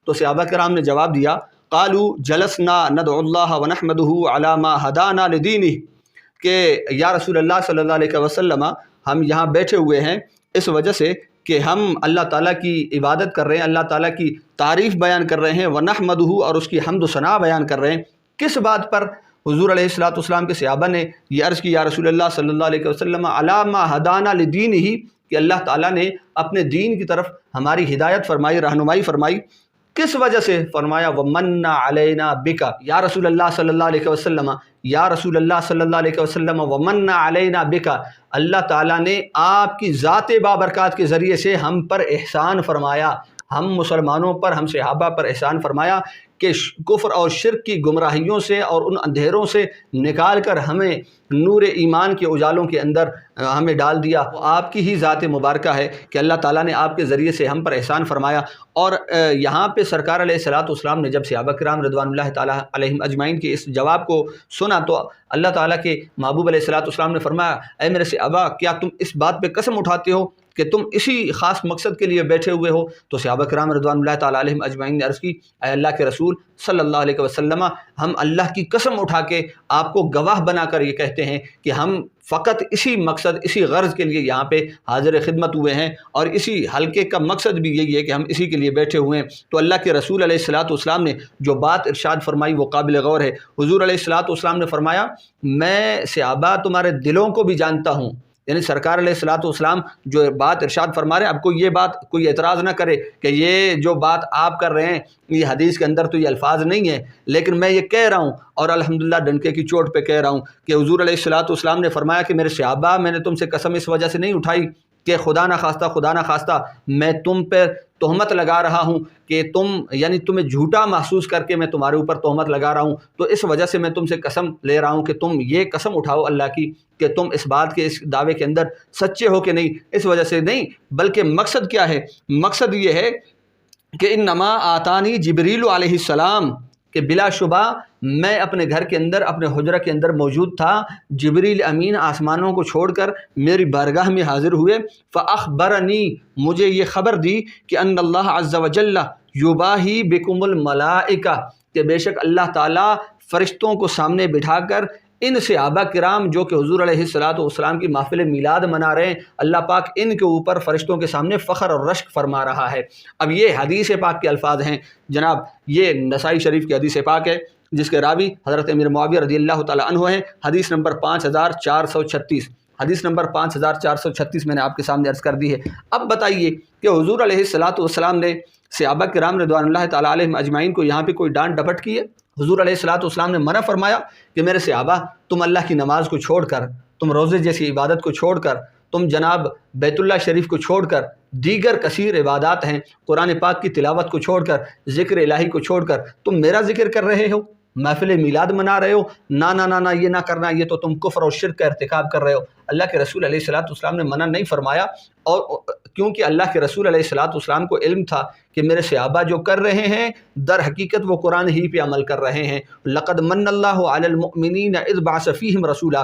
تو صحابہ کرام نے جواب دیا قالوا جلسنا ندعو اللہ ونحمدہ علی ما ہدانا لدینہ، کہ یا رسول اللہ صلی اللہ علیہ وسلم ہم یہاں بیٹھے ہوئے ہیں اس وجہ سے کہ ہم اللہ تعالیٰ کی عبادت کر رہے ہیں، اللہ تعالیٰ کی تعریف بیان کر رہے ہیں، ونحمدہ، اور اس کی حمد و ثنا بیان کر رہے ہیں۔ کس بات پر؟ حضور علیہ الصلوۃ والسلام کے صحابہ نے یہ عرض کی یا رسول اللہ صلی اللہ علیہ وسلم علی ما ہدانا لدینہ، کہ اللہ تعالیٰ نے اپنے دین کی طرف ہماری ہدایت فرمائی، رہنمائی فرمائی۔ کس وجہ سے؟ فرمایا ومن علینا بک، یا رسول اللہ صلی اللہ علیہ وسلم، یا رسول اللہ صلی اللہ علیہ وسلم ومن علینا بک، اللہ تعالیٰ نے آپ کی ذات بابرکات کے ذریعے سے ہم پر احسان فرمایا، ہم مسلمانوں پر، ہم صحابہ پر احسان فرمایا کہ کفر اور شرک کی گمراہیوں سے اور ان اندھیروں سے نکال کر ہمیں نور ایمان کے اجالوں کے اندر ہمیں ڈال دیا۔ آپ کی ہی ذات مبارکہ ہے کہ اللہ تعالیٰ نے آپ کے ذریعے سے ہم پر احسان فرمایا۔ اور یہاں پہ سرکار علیہ الصلوۃ والسلام نے جب صحابہ کرام رضوان اللہ تعالیٰ علیہم اجمعین کے اس جواب کو سنا تو اللہ تعالیٰ کے محبوب علیہ الصلوۃ والسلام نے فرمایا اے میرے صحابہ، کیا تم اس بات پہ قسم اٹھاتے ہو کہ تم اسی خاص مقصد کے لیے بیٹھے ہوئے ہو؟ تو صحابہ کرام رضوان اللہ تعالیٰ علیہم اجمعین نے عرض کی اے اللہ کے رسول صلی اللہ علیہ وسلم، ہم اللہ کی قسم اٹھا کے آپ کو گواہ بنا کر یہ کہتے ہیں کہ ہم فقط اسی مقصد، اسی غرض کے لیے یہاں پہ حاضر خدمت ہوئے ہیں، اور اسی حلقے کا مقصد بھی یہی ہے کہ ہم اسی کے لیے بیٹھے ہوئے ہیں۔ تو اللہ کے رسول علیہ الصلوۃ والسلام نے جو بات ارشاد فرمائی وہ قابل غور ہے۔ حضور علیہ الصلوۃ والسلام نے فرمایا میں صحابہ تمہارے دلوں کو بھی جانتا ہوں، یعنی سرکار علیہ الصلوۃ والسلام جو بات ارشاد فرما رہے ہیں، اب کوئی یہ بات کوئی اعتراض نہ کرے کہ یہ جو بات آپ کر رہے ہیں یہ حدیث کے اندر تو یہ الفاظ نہیں ہے، لیکن میں یہ کہہ رہا ہوں اور الحمدللہ ڈنکے کی چوٹ پہ کہہ رہا ہوں کہ حضور علیہ الصلوۃ والسلام نے فرمایا کہ میرے صحابہ، میں نے تم سے قسم اس وجہ سے نہیں اٹھائی کہ خدا نہ خواستہ میں تم پہ تہمت لگا رہا ہوں کہ تم، یعنی تمہیں جھوٹا محسوس کر کے میں تمہارے اوپر تہمت لگا رہا ہوں، تو اس وجہ سے میں تم سے قسم لے رہا ہوں کہ تم یہ قسم اٹھاؤ اللہ کی کہ تم اس بات کے، اس دعوے کے اندر سچے ہو کہ نہیں، اس وجہ سے نہیں، بلکہ مقصد کیا ہے؟ مقصد یہ ہے کہ انما آتانی جبریل علیہ السلام، کہ بلا شبہ میں اپنے گھر کے اندر، اپنے حجرہ کے اندر موجود تھا، جبریل امین آسمانوں کو چھوڑ کر میری بارگاہ میں حاضر ہوئے، فاخبرنی، مجھے یہ خبر دی کہ ان اللہ عز وجل یباہی بکم الملائکہ، کہ بے شک اللہ تعالیٰ فرشتوں کو سامنے بٹھا کر ان صحابہ کرام جو کہ حضور علیہ الصلوۃ والسلام کی محفل میلاد منا رہے ہیں، اللہ پاک ان کے اوپر فرشتوں کے سامنے فخر اور رشک فرما رہا ہے۔ اب یہ حدیث پاک کے الفاظ ہیں جناب، یہ نسائی شریف کی حدیث پاک ہے جس کے راوی حضرت امیر معاویہ رضی اللہ تعالیٰ عنہ ہیں۔ حدیث نمبر 5436، حدیث نمبر 5436 میں نے آپ کے سامنے عرض کر دی ہے۔ اب بتائیے کہ حضور علیہ الصلوۃ والسلام نے صحابہ کرام رضوان اللہ تعالیٰ علیہم اجمعین کو یہاں پہ کوئی ڈانٹ ڈپٹ کی ہے؟ حضور علیہ الصلوۃ والسلام نے منع فرمایا کہ میرے صحابہ، تم اللہ کی نماز کو چھوڑ کر، تم روزے جیسی عبادت کو چھوڑ کر، تم جناب بیت اللہ شریف کو چھوڑ کر، دیگر کثیر عبادات ہیں، قرآن پاک کی تلاوت کو چھوڑ کر، ذکر الہی کو چھوڑ کر تم میرا ذکر کر رہے ہو، محفل میلاد منا رہے ہو، نہ یہ نہ کرنا، یہ تو تم کفر اور شرک کا ارتکاب کر رہے ہو۔ اللہ کے رسول علیہ الصلوۃ والسلام نے منع نہیں فرمایا، اور کیونکہ اللہ کے رسول علیہ الصلوۃ والسلام کو علم تھا کہ میرے صحابہ جو کر رہے ہیں در حقیقت وہ قرآن ہی پہ عمل کر رہے ہیں۔ لقد من اللہ علی المؤمنین اذ بعث فیہم رسولا،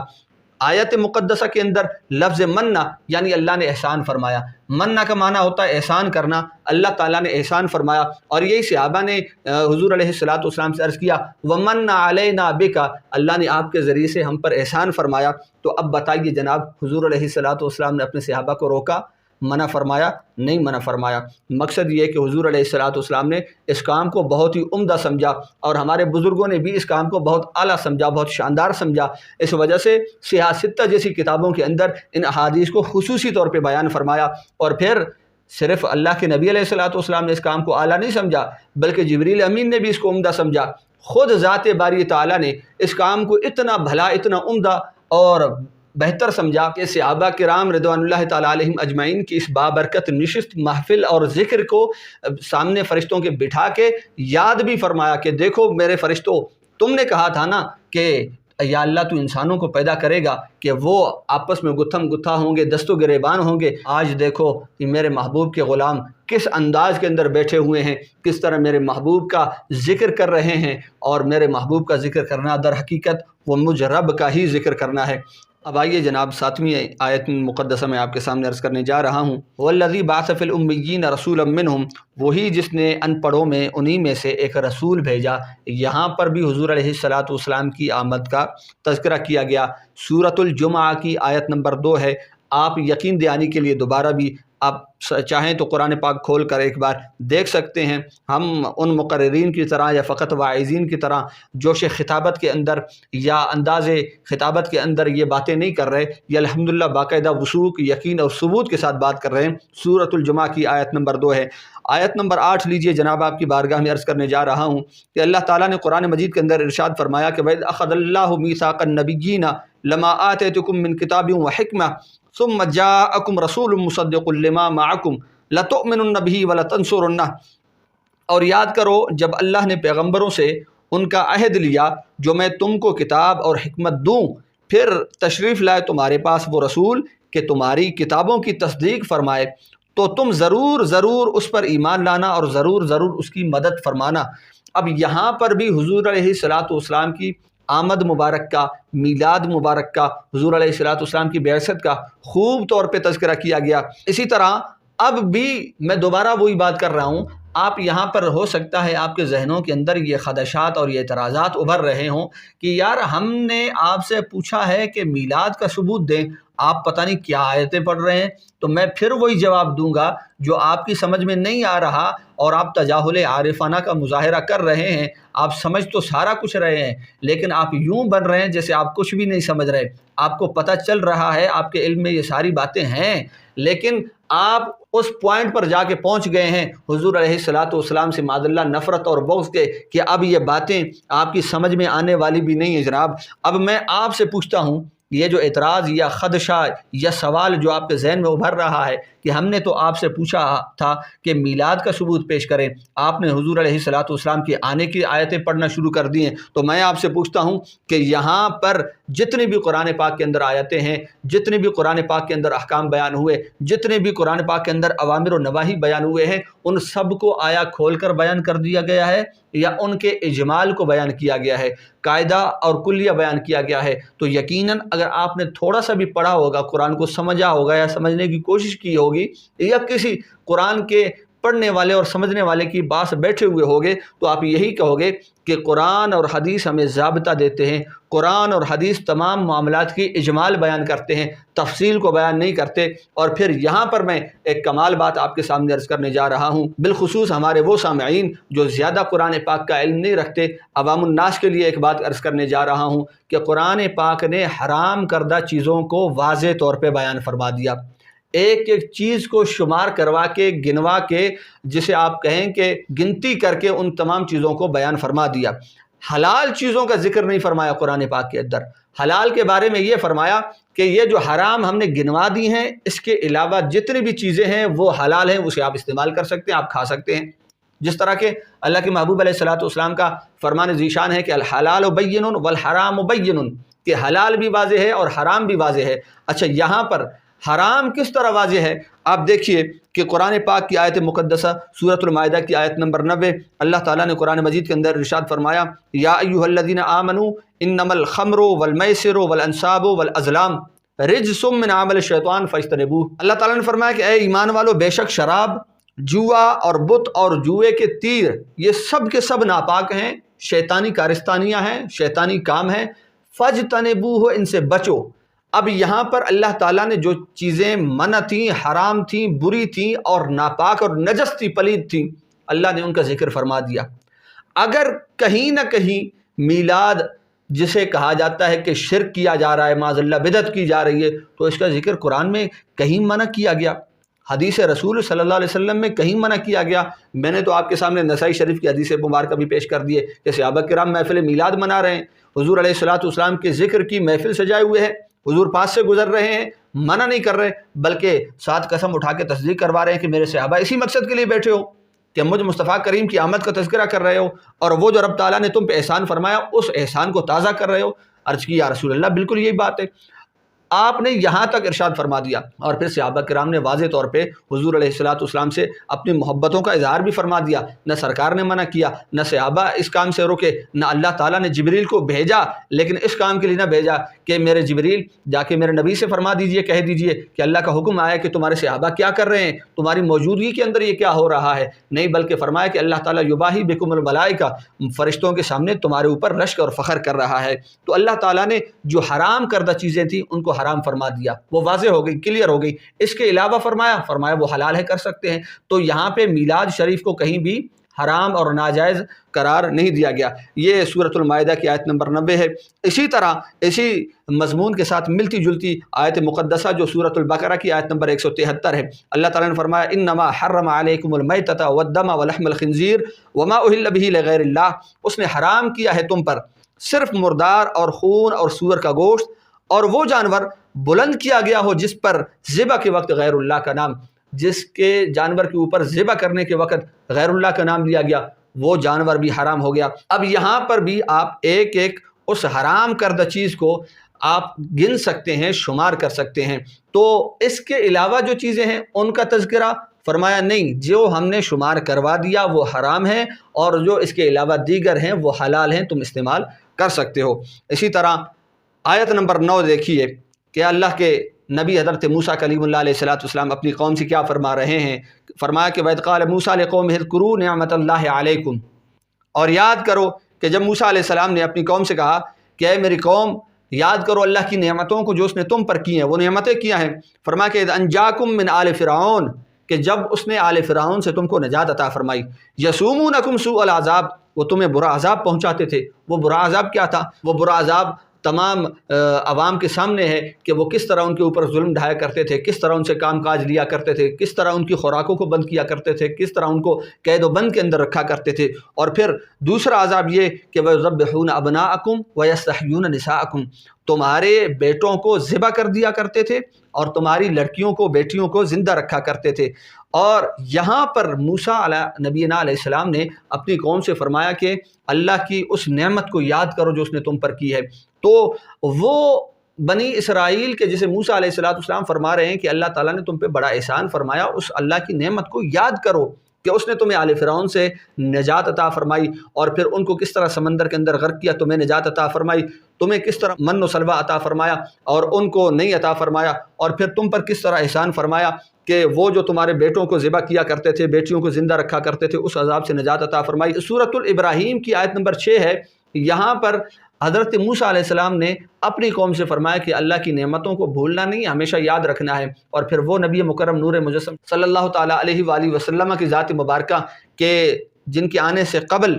آیت مقدسہ کے اندر لفظ مننا یعنی اللہ نے احسان فرمایا۔ مننا کا معنی ہوتا ہے احسان کرنا، اللہ تعالیٰ نے احسان فرمایا، اور یہی صحابہ نے حضور علیہ الصلوۃ والسلام سے عرض کیا ومن علینا بک، اللہ نے آپ کے ذریعے سے ہم پر احسان فرمایا۔ تو اب بتائیے جناب، حضور علیہ الصلوۃ والسلام نے اپنے صحابہ کو روکا؟ منع فرمایا؟ نہیں منع فرمایا۔ مقصد یہ ہے کہ حضور علیہ السلام نے اس کام کو بہت ہی عمدہ سمجھا اور ہمارے بزرگوں نے بھی اس کام کو بہت اعلیٰ سمجھا، بہت شاندار سمجھا۔ اس وجہ سے صحاح ستہ جیسی کتابوں کے اندر ان احادیث کو خصوصی طور پہ بیان فرمایا۔ اور پھر صرف اللہ کے نبی علیہ السلام نے اس کام کو اعلیٰ نہیں سمجھا، بلکہ جبریل امین نے بھی اس کو عمدہ سمجھا۔ خود ذات باری تعالیٰ نے اس کام کو اتنا بھلا، اتنا عمدہ اور بہتر سمجھا کہ صحابہ کرام رضوان اللہ تعالیٰ علیہم اجمعین کی اس بابرکت نشست، محفل اور ذکر کو سامنے فرشتوں کے بٹھا کے یاد بھی فرمایا کہ دیکھو میرے فرشتوں، تم نے کہا تھا نا کہ یا اللہ تو انسانوں کو پیدا کرے گا کہ وہ آپس میں گتھم گتھا ہوں گے، دست و گریبان ہوں گے۔ آج دیکھو کہ میرے محبوب کے غلام کس انداز کے اندر بیٹھے ہوئے ہیں، کس طرح میرے محبوب کا ذکر کر رہے ہیں، اور میرے محبوب کا ذکر کرنا در حقیقت وہ مجھ رب کا ہی ذکر کرنا ہے۔ اب آئیے جناب 7ویں آیت مقدسہ میں آپ کے سامنے عرض کرنے جا رہا ہوں۔ وَالَّذِي بَعَثَ فِي الْأُمِّيِّينَ رَسُولًا مِّنْهُمْ، وہی جس نے ان پڑھوں میں انہی میں سے ایک رسول بھیجا۔ یہاں پر بھی حضور علیہ السلام کی آمد کا تذکرہ کیا گیا۔ سورۃ الجمعہ کی آیت نمبر 2 ہے۔ آپ یقین دہانی کے لیے دوبارہ بھی آپ چاہیں تو قرآن پاک کھول کر ایک بار دیکھ سکتے ہیں۔ ہم ان مقررین کی طرح یا فقط واعظین کی طرح جوش خطابت کے اندر یا انداز خطابت کے اندر یہ باتیں نہیں کر رہے، یہ الحمدللہ باقاعدہ وثوق، یقین اور ثبوت کے ساتھ بات کر رہے ہیں۔ سورۃ الجمعہ کی آیت نمبر 2 ہے۔ آیت نمبر 8 لیجئے جناب، آپ کی بارگاہ میں عرض کرنے جا رہا ہوں کہ اللہ تعالیٰ نے قرآن مجید کے اندر ارشاد فرمایا کہ وَإِذْ أَخَذَ اللَّهُ مِيثَاقَ النَّبِيِّينَ لَمَا آتَيْتُكُم مِّن كِتَابٍ وَحِكْمَةٍ ثم جاءكم رسول مصدق لما معكم لتؤمنن به ولتنصرنه۔ اور یاد کرو جب اللہ نے پیغمبروں سے ان کا عہد لیا جو میں تم کو کتاب اور حکمت دوں، پھر تشریف لائے تمہارے پاس وہ رسول کہ تمہاری کتابوں کی تصدیق فرمائے، تو تم ضرور ضرور اس پر ایمان لانا اور ضرور ضرور اس کی مدد فرمانا۔ اب یہاں پر بھی حضور علیہ السلام کی آمد مبارک کا، میلاد مبارک کا، حضور علیہ السلام کی بعثت کا خوب طور پہ تذکرہ کیا گیا۔ اسی طرح اب بھی میں دوبارہ وہی بات کر رہا ہوں، آپ یہاں پر ہو سکتا ہے آپ کے ذہنوں کے اندر یہ خدشات اور یہ اعتراضات ابھر رہے ہوں کہ یار ہم نے آپ سے پوچھا ہے کہ میلاد کا ثبوت دیں، آپ پتہ نہیں کیا آیتیں پڑھ رہے ہیں۔ تو میں پھر وہی جواب دوں گا جو آپ کی سمجھ میں نہیں آ رہا، اور آپ تجاہل عارفانہ کا مظاہرہ کر رہے ہیں۔ آپ سمجھ تو سارا کچھ رہے ہیں، لیکن آپ یوں بن رہے ہیں جیسے آپ کچھ بھی نہیں سمجھ رہے۔ آپ کو پتہ چل رہا ہے، آپ کے علم میں یہ ساری باتیں ہیں، لیکن آپ اس پوائنٹ پر جا کے پہنچ گئے ہیں حضور علیہ السلام سے معاذ اللہ نفرت اور بغض کے کہ اب یہ باتیں آپ کی سمجھ میں آنے والی بھی نہیں ہیں جناب۔ اب میں آپ سے پوچھتا ہوں، یہ جو اعتراض یا خدشہ یا سوال جو آپ کے ذہن میں ابھر رہا ہے کہ ہم نے تو آپ سے پوچھا تھا کہ میلاد کا ثبوت پیش کریں، آپ نے حضور علیہ السلام کے آنے کی آیتیں پڑھنا شروع کر دی ہیں، تو میں آپ سے پوچھتا ہوں کہ یہاں پر جتنی بھی قرآن پاک کے اندر آیتیں ہیں، جتنے بھی قرآن پاک کے اندر احکام بیان ہوئے، جتنے بھی قرآن پاک کے اندر اوامر و نواہی بیان ہوئے ہیں، ان سب کو آیا کھول کر بیان کر دیا گیا ہے یا ان کے اجمال کو بیان کیا گیا ہے، قاعدہ اور کلیہ بیان کیا گیا ہے؟ تو یقیناً اگر آپ نے تھوڑا سا بھی پڑھا ہوگا، قرآن کو سمجھا ہوگا یا سمجھنے کی کوشش کی ہوگی، یا کسی قرآن کے پڑھنے والے اور سمجھنے والے کی پاس بیٹھے ہوئے ہوگے، تو آپ یہی کہو گے کہ قرآن اور حدیث ہمیں ضابطہ دیتے ہیں، قرآن اور حدیث تمام معاملات کی اجمال بیان کرتے ہیں، تفصیل کو بیان نہیں کرتے۔ اور پھر یہاں پر میں ایک کمال بات آپ کے سامنے عرض کرنے جا رہا ہوں، بالخصوص ہمارے وہ سامعین جو زیادہ قرآن پاک کا علم نہیں رکھتے، عوام الناس کے لیے ایک بات عرض کرنے جا رہا ہوں کہ قرآن پاک نے حرام کردہ چیزوں کو واضح طور پہ بیان فرما دیا، ایک ایک چیز کو شمار کروا کے، گنوا کے، جسے آپ کہیں کہ گنتی کر کے ان تمام چیزوں کو بیان فرما دیا۔ حلال چیزوں کا ذکر نہیں فرمایا قرآن پاک کے اندر، حلال کے بارے میں یہ فرمایا کہ یہ جو حرام ہم نے گنوا دی ہیں، اس کے علاوہ جتنی بھی چیزیں ہیں وہ حلال ہیں، اسے آپ استعمال کر سکتے ہیں، آپ کھا سکتے ہیں۔ جس طرح کہ اللہ کے محبوب علیہ السلام کا فرمان ذیشان ہے کہ الحلال بین والحرام بین، کہ حلال بھی واضح ہے اور حرام بھی واضح ہے۔ اچھا، یہاں پر حرام کس طرح واضح ہے؟ آپ دیکھیے کہ قرآن پاک کی آیت مقدسہ سورۃ المائدہ کی آیت نمبر 90، اللہ تعالیٰ نے قرآن مجید کے اندر ارشاد فرمایا، یا ایھا الذین آمنوا انما الخمر والمیسر والانصاب والازلام رجس من عمل الشیطان فاجتنبوہ۔ اللہ تعالیٰ نے فرمایا کہ اے ایمان والو، بے شک شراب، جوا اور بت اور جوئے کے تیر، یہ سب کے سب ناپاک ہیں، شیطانی کارستانیاں ہیں، شیطانی کام ہیں، فاجتنبوہ، ان سے بچو۔ اب یہاں پر اللہ تعالیٰ نے جو چیزیں منع تھیں، حرام تھیں، بری تھیں اور ناپاک اور نجس تھی، پلید تھیں، اللہ نے ان کا ذکر فرما دیا۔ اگر کہیں نہ کہیں میلاد جسے کہا جاتا ہے کہ شرک کیا جا رہا ہے، معاذ اللہ بدعت کی جا رہی ہے، تو اس کا ذکر قرآن میں کہیں منع کیا گیا، حدیث رسول صلی اللہ علیہ وسلم میں کہیں منع کیا گیا؟ میں نے تو آپ کے سامنے نسائی شریف کی حدیث مبارکہ بھی پیش کر دی ہے کہ صحابہ کرام محفل میلاد منا رہے ہیں، حضور علیہ الصلوۃ والسلام کے ذکر کی محفل سجائے ہوئے ہیں، حضور پاس سے گزر رہے ہیں، منع نہیں کر رہے بلکہ ساتھ قسم اٹھا کے تصدیق کروا رہے ہیں کہ میرے صحابہ اسی مقصد کے لیے بیٹھے ہو کہ مجھ مصطفیٰ کریم کی آمد کا تذکرہ کر رہے ہو، اور وہ جو رب تعالیٰ نے تم پہ احسان فرمایا اس احسان کو تازہ کر رہے ہو۔ عرض کی یا رسول اللہ بالکل یہی بات ہے۔ آپ نے یہاں تک ارشاد فرما دیا، اور پھر صحابہ کرام نے واضح طور پہ حضور علیہ الصلوۃ والسلام سے اپنی محبتوں کا اظہار بھی فرما دیا۔ نہ سرکار نے منع کیا، نہ صحابہ اس کام سے رکے، نہ اللہ تعالیٰ نے جبریل کو بھیجا لیکن اس کام کے لیے نہ بھیجا کہ میرے جبریل جا کے میرے نبی سے فرما دیجئے، کہہ دیجئے کہ اللہ کا حکم آیا کہ تمہارے صحابہ کیا کر رہے ہیں، تمہاری موجودگی کے اندر یہ کیا ہو رہا ہے۔ نہیں، بلکہ فرمایا کہ اللہ تعالیٰ یباہی بکم الملائکہ، فرشتوں کے سامنے تمہارے اوپر رشک اور فخر کر رہا ہے۔ تو اللہ تعالیٰ نے جو حرام کردہ چیزیں تھیں ان کو حرام فرما دیا، وہ واضح ہو گئی، کلیئر ہو گئی۔ اس کے علاوہ فرمایا وہ حلال ہے، کر سکتے ہیں۔ تو یہاں پہ میلاد شریف کو کہیں بھی حرام اور ناجائز قرار نہیں دیا گیا۔ یہ سورۃ المائدہ کی آیت نمبر 90 ہے۔ اسی طرح اسی مضمون کے ساتھ ملتی جلتی آیت مقدسہ جو سورۃ البقرہ کی آیت نمبر 173 ہے، اللہ تعالیٰ نے فرمایا انما حرم علیکم المیتۃ والدم ولحم الخنزیر وما اہل بہ لغیر اللہ، اس نے حرام کیا ہے تم پر صرف مردار اور خون اور سور کا گوشت اور وہ جانور بلند کیا گیا ہو جس پر ذبح کے وقت غیر اللہ کا نام، جس کے جانور کے اوپر ذبح کرنے کے وقت غیر اللہ کا نام لیا گیا، وہ جانور بھی حرام ہو گیا۔ اب یہاں پر بھی آپ ایک ایک اس حرام کردہ چیز کو آپ گن سکتے ہیں، شمار کر سکتے ہیں۔ تو اس کے علاوہ جو چیزیں ہیں ان کا تذکرہ فرمایا نہیں، جو ہم نے شمار کروا دیا وہ حرام ہے، اور جو اس کے علاوہ دیگر ہیں وہ حلال ہیں، تم استعمال کر سکتے ہو۔ اسی طرح آیت نمبر 9 دیکھیے کہ اللہ کے نبی حضرت موسیٰ کلیم اللہ علیہ الصلوۃ والسلام اپنی قوم سے کیا فرما رہے ہیں۔ فرمایا کہ وَإِذْ قَالَ مُوسَىٰ لِقَوْمِهِ اذْكُرُوا نِعْمَتَ اللَّهِ عَلَيْكُمْ، اور یاد کرو کہ جب موسیٰ علیہ السلام نے اپنی قوم سے کہا کہ اے میری قوم یاد کرو اللہ کی نعمتوں کو جو اس نے تم پر کی ہیں، وہ نعمتیں کیا ہیں۔ فرمایا کہ اذ انجاکم من آل فرعون، کہ جب اس نے آل فرعون سے تم کو نجات عطا فرمائی، یسومونکم سوء العذاب، وہ تمہیں برا عذاب پہنچاتے تھے۔ وہ برا عذاب کیا تھا؟ وہ برا عذاب تمام عوام کے سامنے ہے کہ وہ کس طرح ان کے اوپر ظلم ڈھایا کرتے تھے، کس طرح ان سے کام کاج لیا کرتے تھے، کس طرح ان کی خوراکوں کو بند کیا کرتے تھے، کس طرح ان کو قید و بند کے اندر رکھا کرتے تھے۔ اور پھر دوسرا عذاب یہ کہ وَيُذَبِّحُونَ أَبْنَاءَكُمْ وَيَسْتَحْيُونَ نِسَاءَكُمْ، تمہارے بیٹوں کو ذبح کر دیا کرتے تھے اور تمہاری لڑکیوں کو، بیٹیوں کو زندہ رکھا کرتے تھے۔ اور یہاں پر موسیٰ نبینا علیہ السلام نے اپنی قوم سے فرمایا کہ اللہ کی اس نعمت کو یاد کرو جو اس نے تم پر کی ہے۔ تو وہ بنی اسرائیل کے جسے موسیٰ علیہ الصلوۃ والسلام فرما رہے ہیں کہ اللہ تعالیٰ نے تم پہ بڑا احسان فرمایا، اس اللہ کی نعمت کو یاد کرو کہ اس نے تمہیں آل فرعون سے نجات عطا فرمائی، اور پھر ان کو کس طرح سمندر کے اندر غرق کیا، تمہیں نجات عطا فرمائی، تمہیں کس طرح من و سلوہ عطا فرمایا اور ان کو نہیں عطا فرمایا، اور پھر تم پر کس طرح احسان فرمایا کہ وہ جو تمہارے بیٹوں کو ذبح کیا کرتے تھے، بیٹیوں کو زندہ رکھا کرتے تھے، اس عذاب سے نجات عطا فرمائی۔ سورۃ الابراہیم کی آیت نمبر 6 ہے۔ یہاں پر حضرت موسیٰ علیہ السلام نے اپنی قوم سے فرمایا کہ اللہ کی نعمتوں کو بھولنا نہیں، ہمیشہ یاد رکھنا ہے۔ اور پھر وہ نبی مکرم نور مجسم صلی اللہ تعالیٰ علیہ وآلہ وسلم کی ذات مبارکہ کہ جن کے آنے سے قبل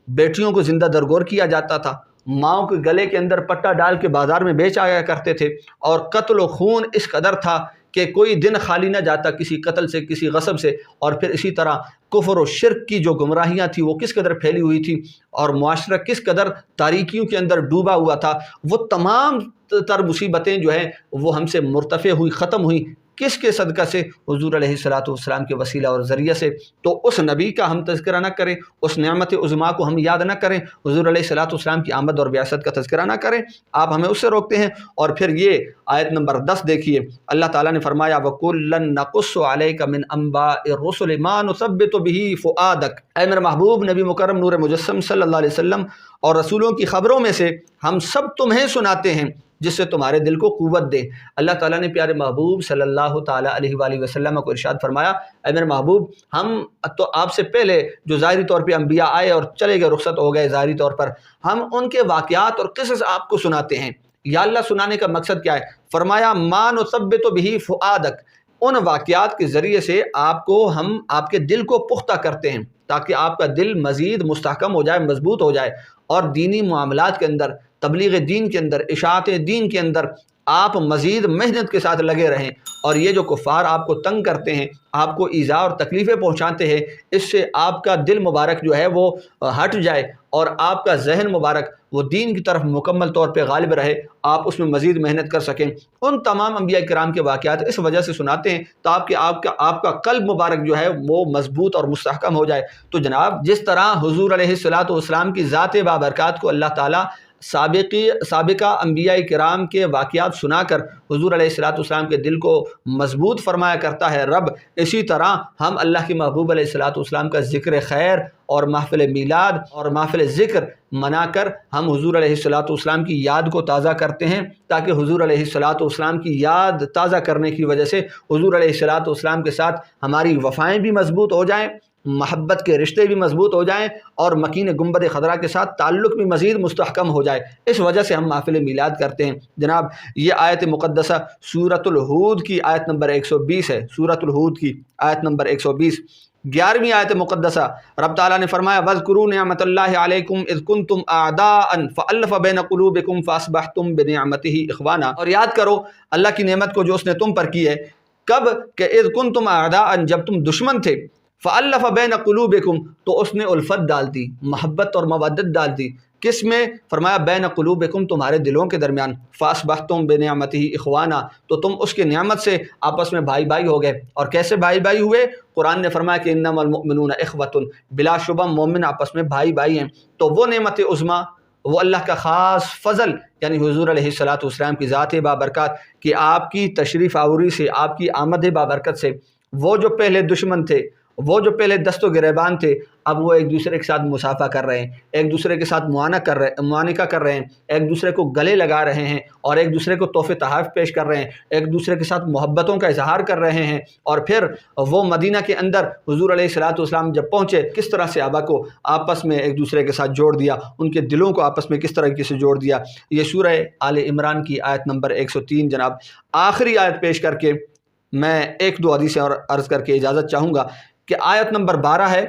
بیٹیوں کو زندہ درگور کیا جاتا تھا، ماؤں کے گلے کے اندر پٹا ڈال کے بازار میں بیچ آیا کرتے تھے، اور قتل و خون اس قدر تھا کہ کوئی دن خالی نہ جاتا کسی قتل سے، کسی غصب سے۔ اور پھر اسی طرح کفر و شرک کی جو گمراہیاں تھیں وہ کس قدر پھیلی ہوئی تھی، اور معاشرہ کس قدر تاریکیوں کے اندر ڈوبا ہوا تھا، وہ تمام تر مصیبتیں جو ہیں وہ ہم سے مرتفع ہوئی، ختم ہوئی، کس کے صدقہ سے؟ حضور علیہ الصلوۃ والسلام کے وسیلہ اور ذریعہ سے۔ تو اس نبی کا ہم تذکرہ نہ کریں، اس نعمت عظمیٰ کو ہم یاد نہ کریں، حضور علیہ الصلوۃ والسلام کی آمد اور بعثت کا تذکرہ نہ کریں، آپ ہمیں اس سے روکتے ہیں۔ اور پھر یہ آیت نمبر 10 دیکھیے، اللہ تعالیٰ نے فرمایا وَكُلًّا نَقُصُّ عَلَيْكَ مِنْ أَنْبَاءِ الرُّسُلِ مَا نُثَبِّتُ بِهِ فُؤَادَكَ، اے میرے محبوب نبی مکرم نور مجسم صلی اللہ علیہ وسلم، اور رسولوں کی خبروں میں سے ہم سب تمہیں سناتے ہیں جس سے تمہارے دل کو قوت دے۔ اللہ تعالیٰ نے پیارے محبوب صلی اللہ تعالیٰ علیہ وآلہ وسلم کو ارشاد فرمایا، اے میرے محبوب ہم تو آپ سے پہلے جو ظاہری طور پہ انبیاء آئے اور چلے گئے، رخصت ہو گئے ظاہری طور پر، ہم ان کے واقعات اور قصص آپ کو سناتے ہیں یا اللہ سنانے کا مقصد کیا ہے؟ فرمایا ما نثبت بہ فؤادک، ان واقعات کے ذریعے سے آپ کو ہم آپ کے دل کو پختہ کرتے ہیں تاکہ آپ کا دل مزید مستحکم ہو جائے، مضبوط ہو جائے، اور دینی معاملات کے اندر، تبلیغ دین کے اندر، اشاعت دین کے اندر آپ مزید محنت کے ساتھ لگے رہیں، اور یہ جو کفار آپ کو تنگ کرتے ہیں، آپ کو ایذا اور تکلیفیں پہنچاتے ہیں، اس سے آپ کا دل مبارک جو ہے وہ ہٹ جائے اور آپ کا ذہن مبارک وہ دین کی طرف مکمل طور پہ غالب رہے، آپ اس میں مزید محنت کر سکیں۔ ان تمام انبیاء کرام کے واقعات اس وجہ سے سناتے ہیں تاکہ آپ کا قلب مبارک جو ہے وہ مضبوط اور مستحکم ہو جائے۔ تو جناب جس طرح حضور علیہ الصلاۃ والسلام کی ذات بابرکات کو اللہ تعالیٰ سابقہ انبیاء کرام کے واقعات سنا کر حضور علیہ الصلاۃ والسلام کے دل کو مضبوط فرمایا کرتا ہے رب، اسی طرح ہم اللہ کے محبوب علیہ الصلاۃ والسلام کا ذکر خیر اور محفل میلاد اور محفل ذکر منا کر ہم حضور علیہ الصلاۃ والسلام کی یاد کو تازہ کرتے ہیں، تاکہ حضور علیہ الصلاۃ والسلام کی یاد تازہ کرنے کی وجہ سے حضور علیہ الصلاۃ والسلام کے ساتھ ہماری وفائیں بھی مضبوط ہو جائیں، محبت کے رشتے بھی مضبوط ہو جائیں، اور مکین گنبد خضرا کے ساتھ تعلق بھی مزید مستحکم ہو جائے۔ اس وجہ سے ہم محفل میلاد کرتے ہیں۔ جناب یہ آیت مقدسہ سورۃ الہود کی آیت نمبر 120 ہے، سورۃ الہود کی آیت نمبر 120، 11ویں آیت مقدسہ۔ رب تعالیٰ نے فرمایا وَاذْكُرُوا نِعْمَتَ اللَّهِ عَلَيْكُمْ إِذْ كُنْتُمْ أَعْدَاءً فَأَلَّفَ بَيْنَ قُلُوبِكُمْ فَأَصْبَحْتُمْ بِنِعْمَتِهِ إِخْوَانًا، اور یاد کرو اللہ کی نعمت کو جو اس نے تم پر کی ہے، کب کہ اذ کنتم اعداء، جب تم دشمن تھے، فَأَلَّفَ بَيْنَ قُلُوبِكُمْ، تو اس نے الفت ڈال دی، محبت اور مودت ڈال دی، کس میں؟ فرمایا بین قلوبکم، تمہارے دلوں کے درمیان، فاصبحتم بنعمتہ اخوانا، تو تم اس کی نعمت سے آپس میں بھائی بھائی ہو گئے۔ اور کیسے بھائی بھائی ہوئے؟ قرآن نے فرمایا کہ انما المؤمنون اخوۃ، بلا شبہ مومن آپس میں بھائی بھائی ہیں۔ تو وہ نعمت عظمیٰ، وہ اللہ کا خاص فضل، یعنی حضور علیہ الصلاۃ والسلام کی ذات بابرکات کہ آپ کی تشریف آوری سے، آپ کی آمد بابرکت سے، وہ جو پہلے دشمن تھے، وہ جو پہلے دست و گریبان تھے، اب وہ ایک دوسرے کے ساتھ مصافحہ کر رہے ہیں، ایک دوسرے کے ساتھ معانقہ کر رہے ہیں، ایک دوسرے کو گلے لگا رہے ہیں، اور ایک دوسرے کو تحفے تحائف پیش کر رہے ہیں، ایک دوسرے کے ساتھ محبتوں کا اظہار کر رہے ہیں۔ اور پھر وہ مدینہ کے اندر حضور علیہ الصلاۃ والسلام جب پہنچے، کس طرح صحابہ کو آپس میں ایک دوسرے کے ساتھ جوڑ دیا، ان کے دلوں کو آپس میں کس طرح سے جوڑ دیا۔ یہ سورہ آل عمران کی آیت نمبر 103 جناب۔ آخری آیت پیش کر کے میں ایک دو حدیثیں اور عرض کر کے اجازت چاہوں گا کہ آیت نمبر 12 ہے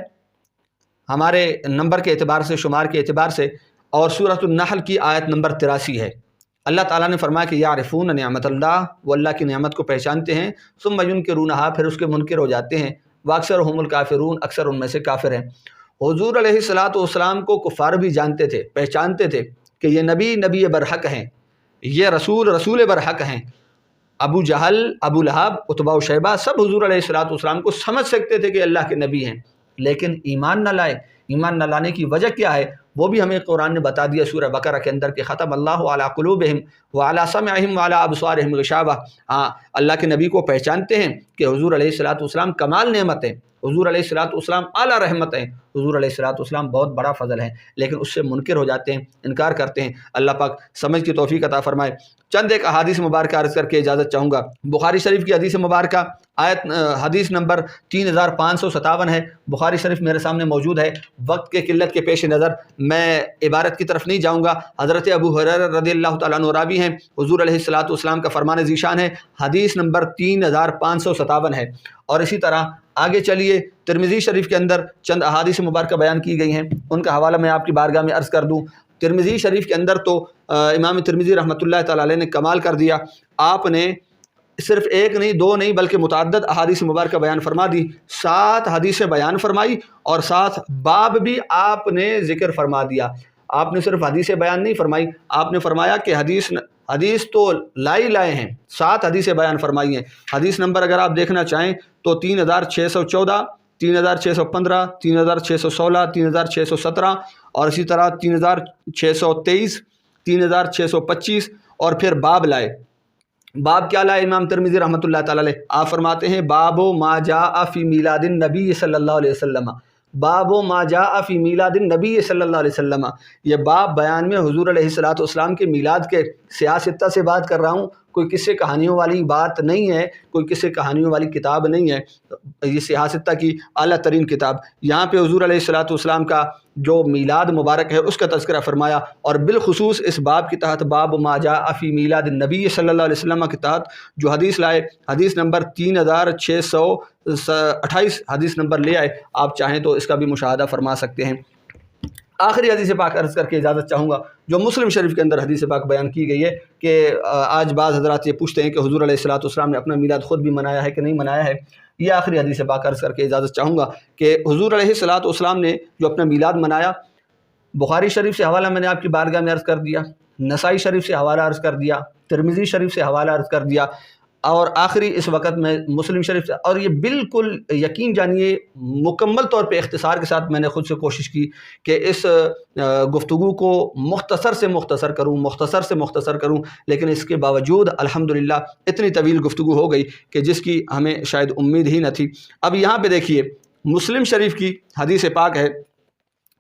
ہمارے نمبر کے اعتبار سے، شمار کے اعتبار سے، اور سورۃ النحل کی آیت نمبر 83 ہے۔ اللہ تعالیٰ نے فرمایا کہ یعرفون نعمت اللہ، وہ اللہ کی نعمت کو پہچانتے ہیں، ثم ینکرونہا، پھر اس کے منکر ہو جاتے ہیں، واکثرھم الکافرون، اکثر ان میں سے کافر ہیں۔ حضور علیہ الصلاۃ والسلام کو کفار بھی جانتے تھے، پہچانتے تھے کہ یہ نبی برحق ہیں، یہ رسول برحق ہیں۔ ابو جہل، ابو لہب، عتبہ و شیبہ سب حضور علیہ الصلاۃ والسلام کو سمجھ سکتے تھے کہ اللہ کے نبی ہیں، لیکن ایمان نہ لائے۔ ایمان نہ لانے کی وجہ کیا ہے وہ بھی ہمیں قرآن نے بتا دیا سورہ بقرہ کے اندر کہ ختم اللہ علی قلوبہم وعلی سمعہم وعلی ابصارہم غشاوہ۔ اللہ کے نبی کو پہچانتے ہیں کہ حضور علیہ الصلاۃ والسلام کمال نعمت ہیں، حضور علیہ الصلاۃ والسلام اعلیٰ رحمت ہیں، حضور علیہ الصلاۃ والسلام بہت بڑا فضل ہے، لیکن اس سے منکر ہو جاتے ہیں، انکار کرتے ہیں۔ اللہ پاک سمجھ کی توفیق عطا فرمائے۔ چند ایک احادیث مبارکہ عرض کر کے اجازت چاہوں گا۔ بخاری شریف کی حدیث مبارکہ حدیث نمبر 3557 ہے، بخاری شریف میرے سامنے موجود ہے۔ وقت کے قلت کے پیش نظر میں عبارت کی طرف نہیں جاؤں گا۔ حضرت ابو ہریرہ رضی اللہ تعالیٰ عنہ راوی ہیں، حضور علیہ الصلاۃ والسلام کا فرمان ذیشان ہے، حدیث نمبر 3557 ہے۔ اور اسی طرح آگے چلیے، ترمذی شریف کے اندر چند احادیث مبارکہ بیان کی گئی ہیں، ان کا حوالہ میں آپ کی بارگاہ میں عرض کر دوں۔ ترمذی شریف کے اندر تو امام ترمذی رحمۃ اللہ تعالیٰ علیہ نے کمال کر دیا، آپ نے صرف ایک نہیں، دو نہیں، بلکہ متعدد احادیث مبارکہ بیان فرما دی، 7 حدیثیں بیان فرمائی، اور 7 باب بھی آپ نے ذکر فرما دیا۔ آپ نے صرف حدیثیں بیان نہیں فرمائی، آپ نے فرمایا کہ حدیث تو لائے ہیں، 7 حدیثیں بیان فرمائی ہیں۔ حدیث نمبر اگر آپ دیکھنا چاہیں تو 3614، 3615، 3616، 3617، اور اسی طرح 3623، 3625، اور پھر باب لائے۔ باب کیا لائے امام ترمذی رحمۃ اللہ تعالیٰ علیہ؟ آپ فرماتے ہیں باب ما جاء فی میلاد النبی صلی اللہ علیہ وسلم، باب ما جاء فی میلاد النبی صلی اللہ علیہ وسلم۔ یہ باب بیان میں حضور علیہ الصلاۃ والسلام کے میلاد کے سیاستہ سے بات کر رہا ہوں، کوئی قصے کہانیوں والی بات نہیں ہے، کوئی قصے کہانیوں والی کتاب نہیں ہے، یہ سیاہ ستہ کی اعلیٰ ترین کتاب۔ یہاں پہ حضور علیہ الصلوۃ والسلام کا جو میلاد مبارک ہے اس کا تذکرہ فرمایا، اور بالخصوص اس باب کے تحت باب ما جاء فی میلاد النبی صلی اللہ علیہ وسلم کے تحت جو حدیث لائے، حدیث نمبر 3628 حدیث نمبر لے آئے، آپ چاہیں تو اس کا بھی مشاہدہ فرما سکتے ہیں۔ آخری حدیث پاک عرض کر کے اجازت چاہوں گا، جو مسلم شریف کے اندر حدیث پاک بیان کی گئی ہے کہ آج بعض حضرات یہ پوچھتے ہیں کہ حضور علیہ الصلوۃ والسلام نے اپنا میلاد خود بھی منایا ہے کہ نہیں منایا ہے۔ یہ آخری حدیث پاک عرض کر کے اجازت چاہوں گا کہ حضور علیہ الصلوۃ والسلام نے جو اپنا میلاد منایا، بخاری شریف سے حوالہ میں نے آپ کی بارگاہ میں عرض کر دیا، نسائی شریف سے حوالہ عرض کر دیا، ترمذی شریف سے حوالہ عرض کر دیا، اور آخری اس وقت میں مسلم شریف سے، اور یہ بالکل یقین جانیے مکمل طور پہ اختصار کے ساتھ میں نے خود سے کوشش کی کہ اس گفتگو کو مختصر سے مختصر کروں، لیکن اس کے باوجود الحمدللہ اتنی طویل گفتگو ہو گئی کہ جس کی ہمیں شاید امید ہی نہ تھی۔ اب یہاں پہ دیکھیے مسلم شریف کی حدیث پاک ہے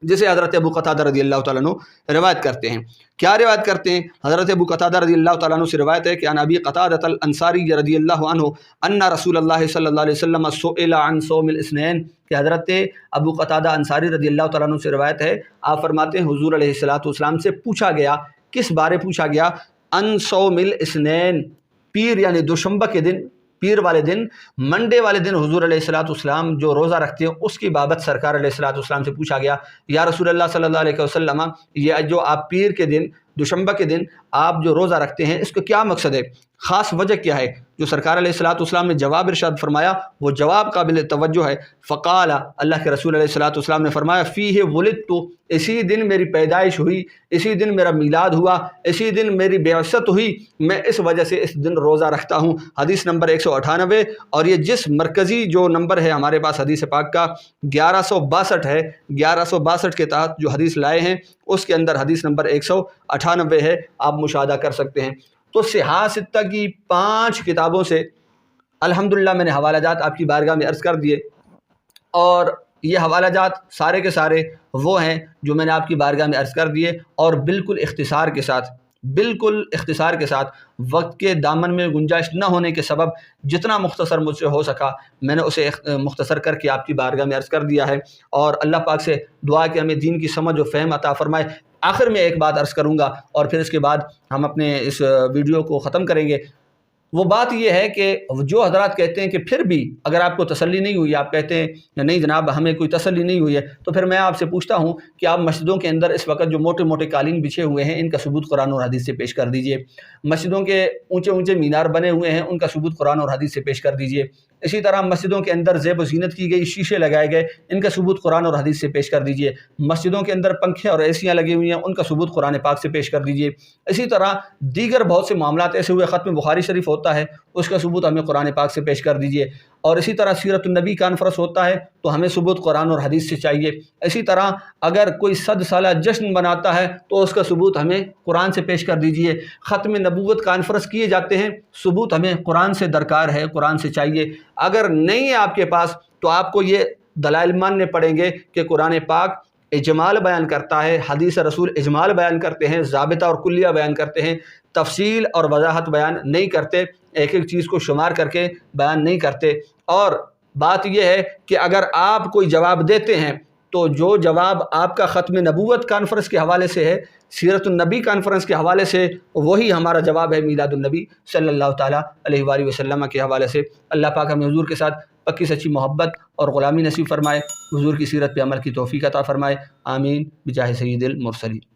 جسے حضرت ابو قتادہ رضی اللہ تعالیٰ عنہ روایت کرتے ہیں۔ کیا روایت کرتے ہیں؟ حضرت ابو قتادہ رضی اللہ تعالیٰ عنہ سے روایت ہے کہ عن ابی قتادہ الانصاری رضی اللہ عنہ ان رسول اللہ صلی اللہ علیہ وسلم سئل عن صوم الاثنین، کہ حضرت ابو قتادہ انصاری رضی اللہ تعالیٰ عنہ سے روایت ہے، آپ فرماتے ہیں حضور علیہ الصلوۃ والسلام سے پوچھا گیا، کس بارے پوچھا گیا؟ عن صوم الاثنین، پیر یعنی دوشنبہ کے دن، پیر والے دن، منڈے والے دن حضور علیہ الصلوۃ والسلام جو روزہ رکھتے ہیں اس کی بابت سرکار علیہ الصلوۃ والسلام سے پوچھا گیا، یا رسول اللہ صلی اللہ علیہ وسلم، یہ جو آپ پیر کے دن، دوشنبہ کے دن آپ جو روزہ رکھتے ہیں اس کا کیا مقصد ہے، خاص وجہ کیا ہے؟ جو سرکار علیہ الصلوۃ والسلام نے جواب ارشاد فرمایا وہ جواب قابل توجہ ہے۔ فقال، اللہ کے رسول علیہ الصلوۃ والسلام نے فرمایا، فیہ ولدت، اسی دن میری پیدائش ہوئی، اسی دن میرا میلاد ہوا، اسی دن میری بعثت ہوئی، میں اس وجہ سے اس دن روزہ رکھتا ہوں۔ حدیث نمبر 198، اور یہ جس مرکزی جو نمبر ہے ہمارے پاس حدیث پاک کا 1162 ہے، 1162 کے تحت جو حدیث لائے ہیں اس کے اندر حدیث نمبر 198 ہے، آپ مشاہدہ کر سکتے ہیں۔ تو سیاہ ستہ کی 5 کتابوں سے الحمدللہ میں نے حوالہ جات آپ کی بارگاہ میں عرض کر دیے، اور یہ حوالہ جات سارے کے سارے وہ ہیں جو میں نے آپ کی بارگاہ میں عرض کر دیے، اور بالکل اختصار کے ساتھ وقت کے دامن میں گنجائش نہ ہونے کے سبب جتنا مختصر مجھ سے ہو سکا میں نے اسے مختصر کر کے آپ کی بارگاہ میں عرض کر دیا ہے، اور اللہ پاک سے دعا کہ ہمیں دین کی سمجھ و فہم عطا فرمائے۔ آخر میں ایک بات عرض کروں گا اور پھر اس کے بعد ہم اپنے اس ویڈیو کو ختم کریں گے۔ وہ بات یہ ہے کہ جو حضرات کہتے ہیں کہ پھر بھی اگر آپ کو تسلی نہیں ہوئی، آپ کہتے ہیں نہیں جناب ہمیں کوئی تسلی نہیں ہوئی ہے، تو پھر میں آپ سے پوچھتا ہوں کہ آپ مسجدوں کے اندر اس وقت جو موٹے موٹے قالین بچھے ہوئے ہیں ان کا ثبوت قرآن اور حدیث سے پیش کر دیجئے۔ مسجدوں کے اونچے اونچے مینار بنے ہوئے ہیں، ان کا ثبوت قرآن اور حدیث سے پیش کر دیجئے۔ اسی طرح مسجدوں کے اندر زیب و زینت کی گئی، شیشے لگائے گئے، ان کا ثبوت قرآن اور حدیث سے پیش کر دیجئے۔ مسجدوں کے اندر پنکھے اور ایسیاں لگی ہوئی ہیں، ان کا ثبوت قرآن پاک سے پیش کر دیجئے۔ اسی طرح دیگر بہت سے معاملات ایسے ہوئے، ختم بخاری شریف ہوتا ہے اس کا ثبوت ہمیں قرآن پاک سے پیش کر دیجئے، اور اسی طرح سیرت النبی کانفرنس ہوتا ہے تو ہمیں ثبوت قرآن اور حدیث سے چاہیے۔ اسی طرح اگر کوئی 100 سالہ جشن بناتا ہے تو اس کا ثبوت ہمیں قرآن سے پیش کر دیجئے۔ ختم نبوت کانفرنس کیے جاتے ہیں، ثبوت ہمیں قرآن سے درکار ہے، قرآن سے چاہیے۔ اگر نہیں ہے آپ کے پاس تو آپ کو یہ دلائل ماننے پڑیں گے کہ قرآن پاک اجمال بیان کرتا ہے، حدیث رسول اجمال بیان کرتے ہیں، ضابطہ اور کلیہ بیان کرتے ہیں، تفصیل اور وضاحت بیان نہیں کرتے، ایک ایک چیز کو شمار کر کے بیان نہیں کرتے۔ اور بات یہ ہے کہ اگر آپ کوئی جواب دیتے ہیں تو جو جواب آپ کا ختم نبوت کانفرنس کے حوالے سے ہے، سیرت النبی کانفرنس کے حوالے سے، وہی ہمارا جواب ہے میلاد النبی صلی اللہ تعالیٰ علیہ وآلہ وسلم کے حوالے سے۔ اللہ پاک ہمیں حضور کے ساتھ پکی سچی محبت اور غلامی نصیب فرمائے، حضور کی سیرت پہ عمل کی توفیق عطا فرمائے، آمین بجاہ سید المرسلین۔